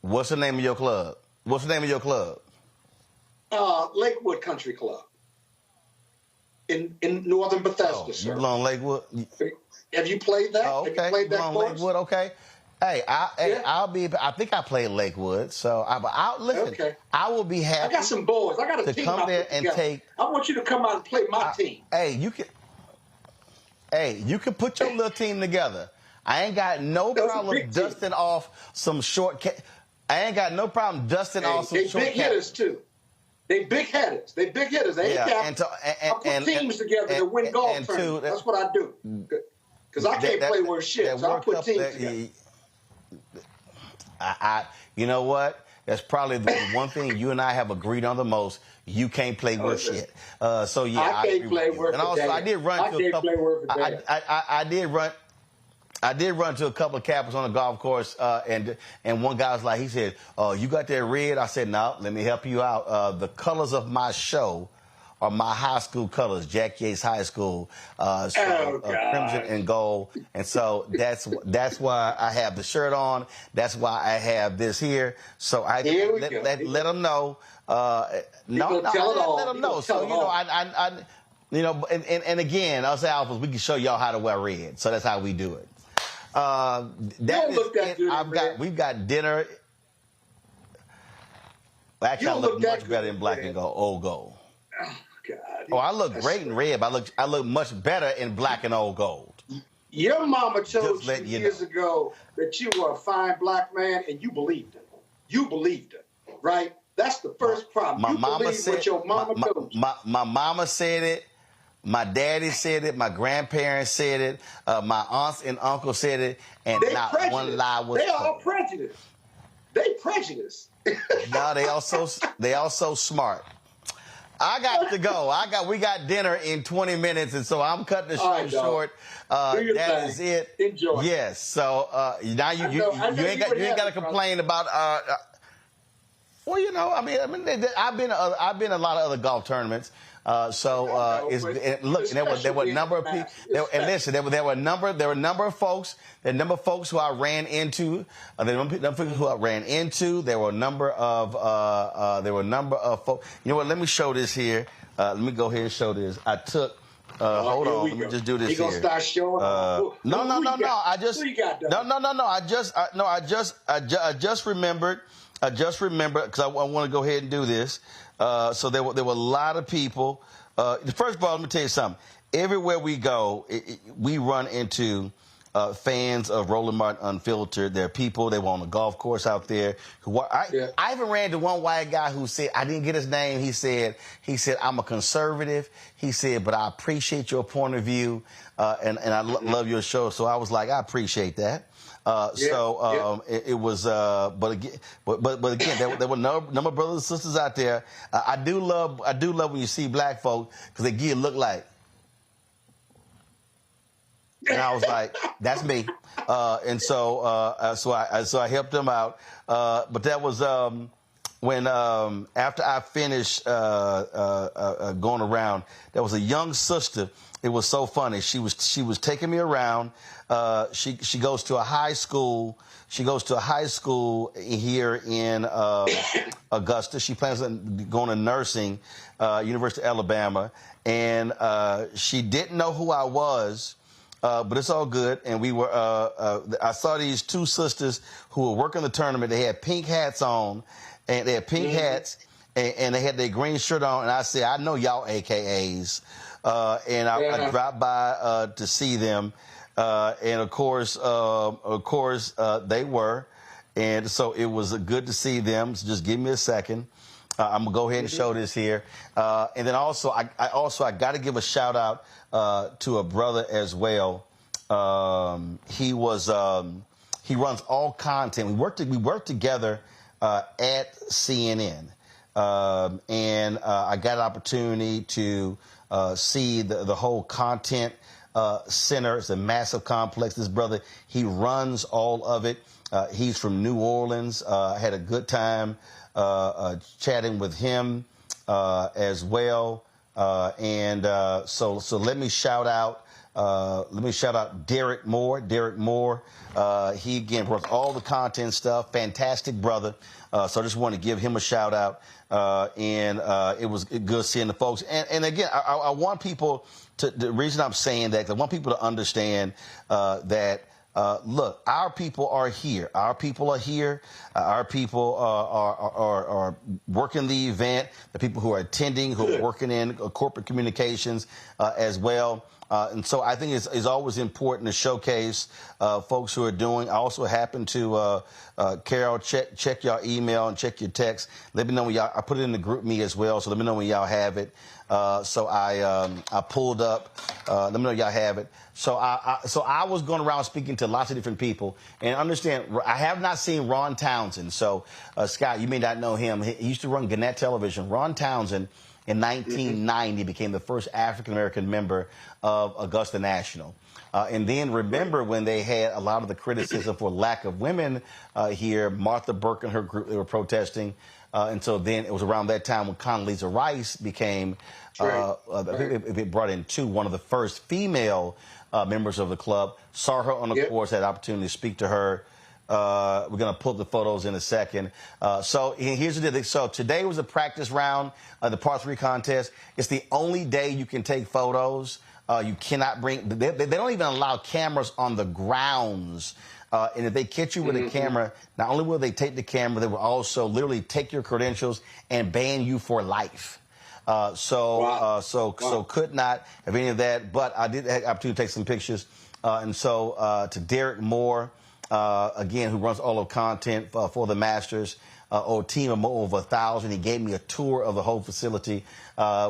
What's the name of your club? Lakewood Country Club in northern Bethesda, sir. You belong Lakewood? Have you played that? Oh, okay. Have you played that course? Lakewood, okay. Hey, I think I played Lakewood, so listen. Okay. I will be happy. I got some boys. I got a team come there and take. I want you to come out and play my team. You can put your little team together. I ain't got no problem dusting off some short. I ain't got no problem dusting off some short. They big hitters too. They big hitters. They ain't I put teams together to win golf tournaments. That's what I do. Because I can't play worth shit, so I put teams together. You know what? That's probably the one thing you and I have agreed on the most. You can't play worth shit. So yeah, I can't play worth. And also, I did run to a couple. I did run to a couple of cappers on the golf course, and one guy was like, he said, "Oh, you got that red?" I said, "No, let me help you out. The colors of my show are my high school colors, Jack Yates High School, crimson and gold, and so that's why I have the shirt on. That's why I have this here. So I let them know. Let them know. So and again, us alphas, we can show y'all how to wear red. So that's how we do it. We've got dinner. Actually, I look much better in black and gold, old gold. Oh, God. Oh, I look great in red, but I look much better in black and old gold. Your mama told you years ago that you were a fine black man, and you believed it. You believed it, right? That's the first problem. My mama said, your mama told you. My mama said it. My daddy said it. My grandparents said it. My aunts and uncles said it. And not one lie was told. They all prejudiced. They prejudiced. No, they also smart. I got to go. We got dinner in 20 minutes, and so I'm cutting the show short. That is it. Enjoy. Yes. So now you ain't got to complain about. Well, you know, I've been in a lot of other golf tournaments. Look, there were a number of people. And listen, there were a number of folks. There were a number of folks who I ran into. There were a number of folks. There were a number of folks. You know what? Let me show this here. Let me go here and show this. I took. Hold on. Let me just do this here. He gonna start showing. No. I just remembered. Because I want to go ahead and do this. So there were a lot of people. First of all, let me tell you something. Everywhere we go, we run into fans of Roland Martin Unfiltered. There are people, they were on the golf course out there. I even ran into one white guy who said, I didn't get his name. He said, I'm a conservative. He said, but I appreciate your point of view, and I love your show. So I was like, I appreciate that. It was, but again, there were no brothers and sisters out there. I do love when you see black folk because they give you a look like, and I was like, that's me. So I helped them out. But that was when after I finished going around, there was a young sister. It was so funny. She was taking me around. She goes to a high school. She goes to a high school here in Augusta. She plans on going to nursing, University of Alabama, and she didn't know who I was. But it's all good. And we were. I saw these two sisters who were working the tournament. They had pink hats on, and they had pink hats, and they had their green shirt on. And I said, I know y'all AKAs. I dropped by to see them, and of course, they were, and so it was good to see them. So just give me a second. I'm gonna go ahead and show this here, and then also I got to give a shout out to a brother as well. He runs all content. We worked together at CNN, and I got an opportunity to see the whole content center. It's a massive complex. This brother, he runs all of it. He's from New Orleans. I had a good time chatting with him as well. So let me shout out Derek Moore. Derek Moore, he again runs all the content stuff. Fantastic brother. So I just want to give him a shout out. It was good seeing the folks. And again, I want people to, the reason I'm saying that, I want people to understand that, look, our people are here. Our people are here. Our people are working the event. The people who are attending, who are working in corporate communications as well. And so I think it's always important to showcase folks who are doing. I also happen to, Carol, check your email and check your text. Let me know when y'all, I put it in the group me as well, so let me know when y'all have it. So I pulled up, let me know y'all have it. So I was going around speaking to lots of different people, and understand, I have not seen Ron Townsend. So, Scott, you may not know him. He used to run Gannett Television. Ron Townsend, in 1990, became the first African-American member of Augusta National. And then remember when they had a lot of the criticism for lack of women here, Martha Burke and her group, they were protesting. And so then it was around that time when Condoleezza Rice became, I think they brought in one of the first female members of the club. Saw her on the course, had the opportunity to speak to her. We're going to pull the photos in a second. So here's the deal. So today was a practice round, the par 3 contest. It's the only day you can take photos. You cannot bring, they don't even allow cameras on the grounds. And if they catch you with a camera, not only will they take the camera, they will also literally take your credentials and ban you for life. So could not have any of that, but I did have the opportunity to take some pictures. To Derek Moore, again, who runs all of content for the Masters, a team of over 1,000. He gave me a tour of the whole facility.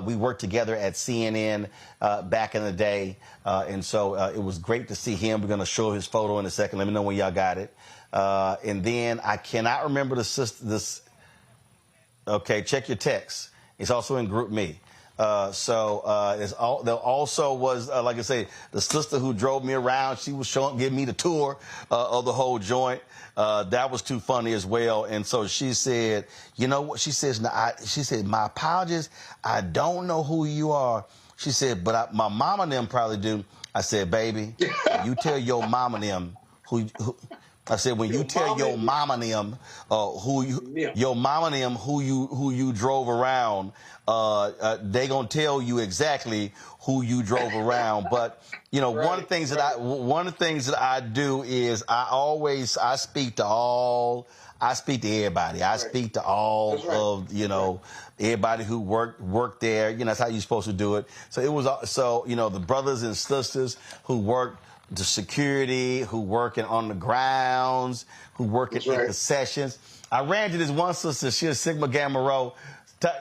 We worked together at CNN back in the day, and so it was great to see him. We're going to show his photo in a second. Let me know when y'all got it. And then I cannot remember this. Okay, check your text. It's also in Group Me. There also was, like I say, the sister who drove me around. She was giving me the tour of the whole joint. That was too funny as well. And so she said, you know what? She says, she said, my apologies. I don't know who you are. She said, but my mama and them probably do. I said, baby, you tell your mama and them who I said, when you tell your mama and them your mama and them who you drove around, they gonna tell you exactly who you drove around. But you know, one of the things that I do is I speak to everybody. I speak to all of, you know, everybody who worked there. You know, that's how you're supposed to do it. So it was the brothers and sisters who worked the security, who working on the grounds, who working in the sessions. I ran into this one sister. She was Sigma Gamma Rho.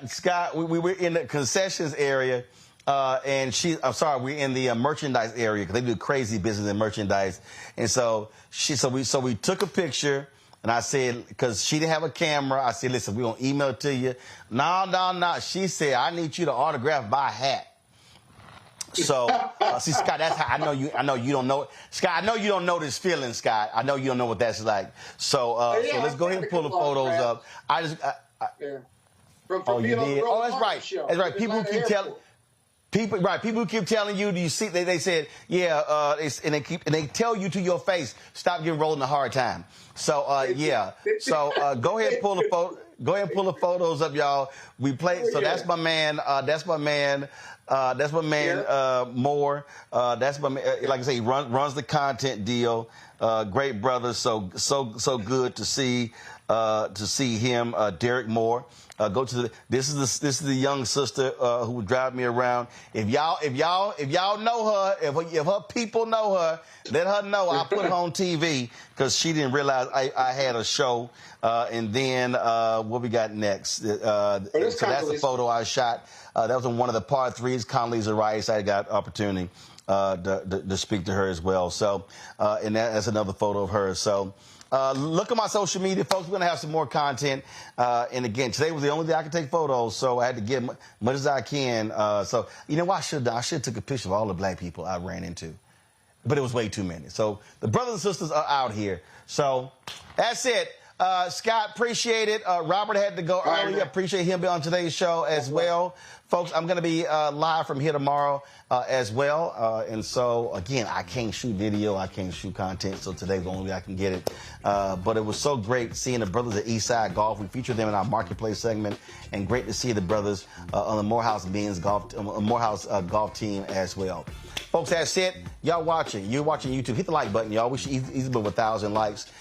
Scott, we were in the concessions area, and we're in the merchandise area because they do crazy business in merchandise. And so we took a picture, and I said, because she didn't have a camera, I said, listen, we're going to email it to you. No. She said, I need you to autograph my hat. So, see, Scott, that's how I know you don't know. Scott, I know you don't know this feeling, Scott. I know you don't know what that's like. So let's go ahead and pull the photos up. You did? Oh, that's right. That's right. People keep telling. People keep telling you. Do you see? They said, yeah. And they tell you to your face, stop giving Roland a hard time. So yeah. So go ahead and pull the photo. Go ahead and pull the photos up, y'all. We play. So that's my man. That's my man. Moore. That's my man. Like I say, he runs the content deal. Great brother. So good to see him. Derek Moore. This is the young sister who would drive me around. If y'all know her, if her people know her, let her know. I put her on TV because she didn't realize I had a show. And then what we got next? So that's a photo I shot. That was on one of the part threes. Condoleezza Rice. I got opportunity to speak to her as well. So and that's another photo of her. So. Look at my social media, folks. We're going to have some more content. And again, today was the only day I could take photos, so I had to get much as I can. So, you know what I should have took a picture of all the black people I ran into. But it was way too many. So the brothers and sisters are out here. So that's it. Scott, appreciate it. Robert had to go earlier. Appreciate him being on today's show as well. Folks, I'm going to be live from here tomorrow as well. And so, again, I can't shoot video. I can't shoot content. So today's the only way I can get it. But it was so great seeing the brothers at Eastside Golf. We featured them in our marketplace segment. And great to see the brothers on the Morehouse golf team as well. Folks, that's it. Y'all watching. You're watching YouTube. Hit the like button, y'all. We should easily be 1,000 likes.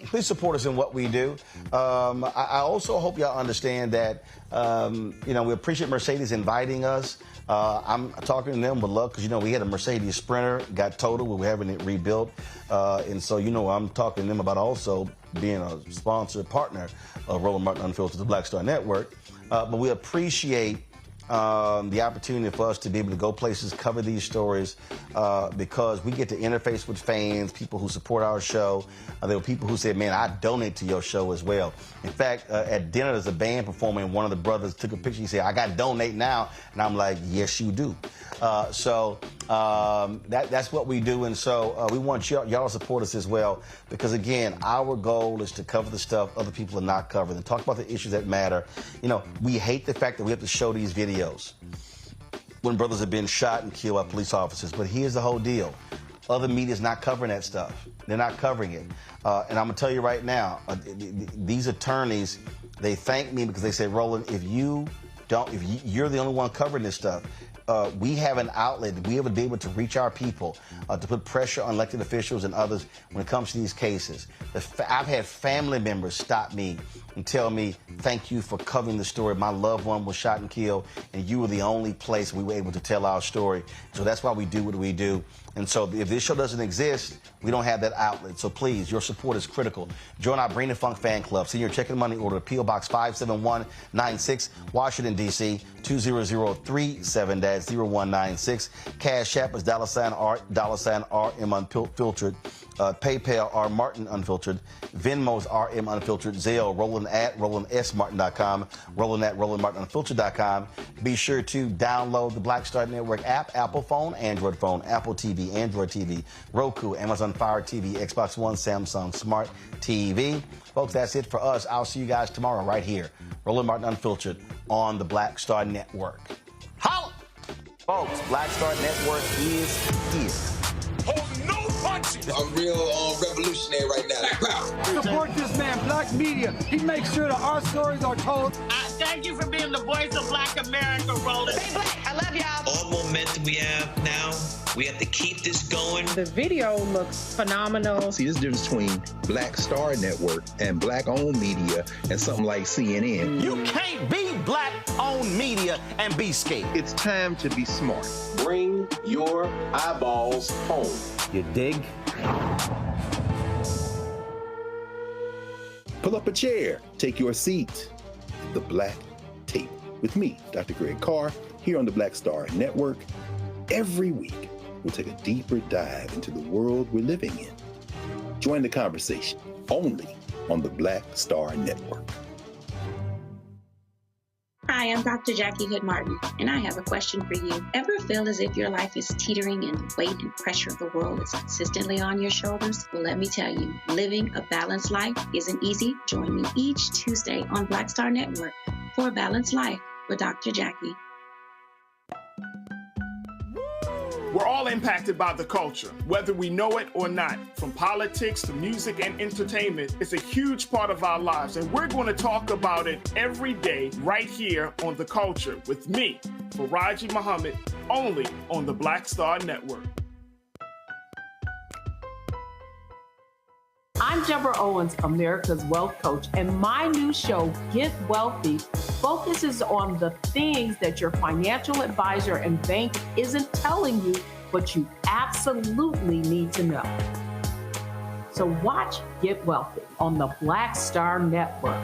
Please support us in what we do. I also hope y'all understand that, we appreciate Mercedes inviting us. I'm talking to them with love because, we had a Mercedes Sprinter, got totaled. We were having it rebuilt. And so, I'm talking to them about also being a sponsor partner of Roland Martin Unfiltered, the Black Star Network. But we appreciate the opportunity for us to be able to go places, cover these stories, because we get to interface with fans, people who support our show. There were people who said, man, I donate to your show as well. In fact, at dinner, there's a band performing. One of the brothers took a picture. He said, I got to donate now. And I'm like, yes, you do. That's what we do. And so we want y'all to support us as well, because, again, our goal is to cover the stuff other people are not covering and talk about the issues that matter. We hate the fact that we have to show these videos when brothers have been shot and killed by police officers. But here's the whole deal. Other media is not covering that stuff. They're not covering it. And I'm going to tell you right now, these attorneys, they thank me because they say, Roland, if you're the only one covering this stuff, we have an outlet. We have be able to reach our people, to put pressure on elected officials and others when it comes to these cases. I've had family members stop me and tell me, thank you for covering the story. My loved one was shot and killed, and you were the only place we were able to tell our story. So that's why we do what we do. And so if this show doesn't exist, we don't have that outlet. So please, your support is critical. Join our Brain and Funk fan club. Send your check and money order to P.O. Box 57196, Washington, D.C., 20037-. at 0196. Cash App is $RM Unfiltered. PayPal R Martin Unfiltered. Venmo's RM Unfiltered. Zelle Roland at RolandSMartin.com. Roland at RolandMartinUnfiltered.com. Be sure to download the Black Star Network app, Apple phone, Android phone, Apple TV, Android TV, Roku, Amazon Fire TV, Xbox One, Samsung Smart TV. Folks, that's it for us. I'll see you guys tomorrow right here. Roland Martin Unfiltered on the Black Star Network. Holla! Folks, Black Star Network is here. Oh, no punches! I'm real revolutionary right now. Support this man, Black Media. He makes sure that our stories are told. Thank you for being the voice of Black America, Roland. Stay black. I love y'all. All momentum we have now, we have to keep this going. The video looks phenomenal. See, there's a difference between Black Star Network and Black-owned media and something like CNN. You can't be Black-owned media and be scared. It's time to be smart. Bring your eyeballs home. You dig? Pull up a chair. Take your seat. The Black Tape with me, Dr. Greg Carr, here on the Black Star Network. Every week, we'll take a deeper dive into the world we're living in. Join the conversation only on the Black Star Network. Hi, I'm Dr. Jackie Hood Martin, and I have a question for you. Ever feel as if your life is teetering and the weight and pressure of the world is consistently on your shoulders? Well, let me tell you, living a balanced life isn't easy. Join me each Tuesday on Black Star Network for A Balanced Life with Dr. Jackie. We're all impacted by the culture, whether we know it or not. From politics to music and entertainment, it's a huge part of our lives, and we're going to talk about it every day right here on The Culture with me, Faraji Muhammad, only on the Black Star Network. I'm Deborah Owens, America's Wealth Coach, and my new show, Get Wealthy, focuses on the things that your financial advisor and bank isn't telling you, but you absolutely need to know. So watch Get Wealthy on the Black Star Network.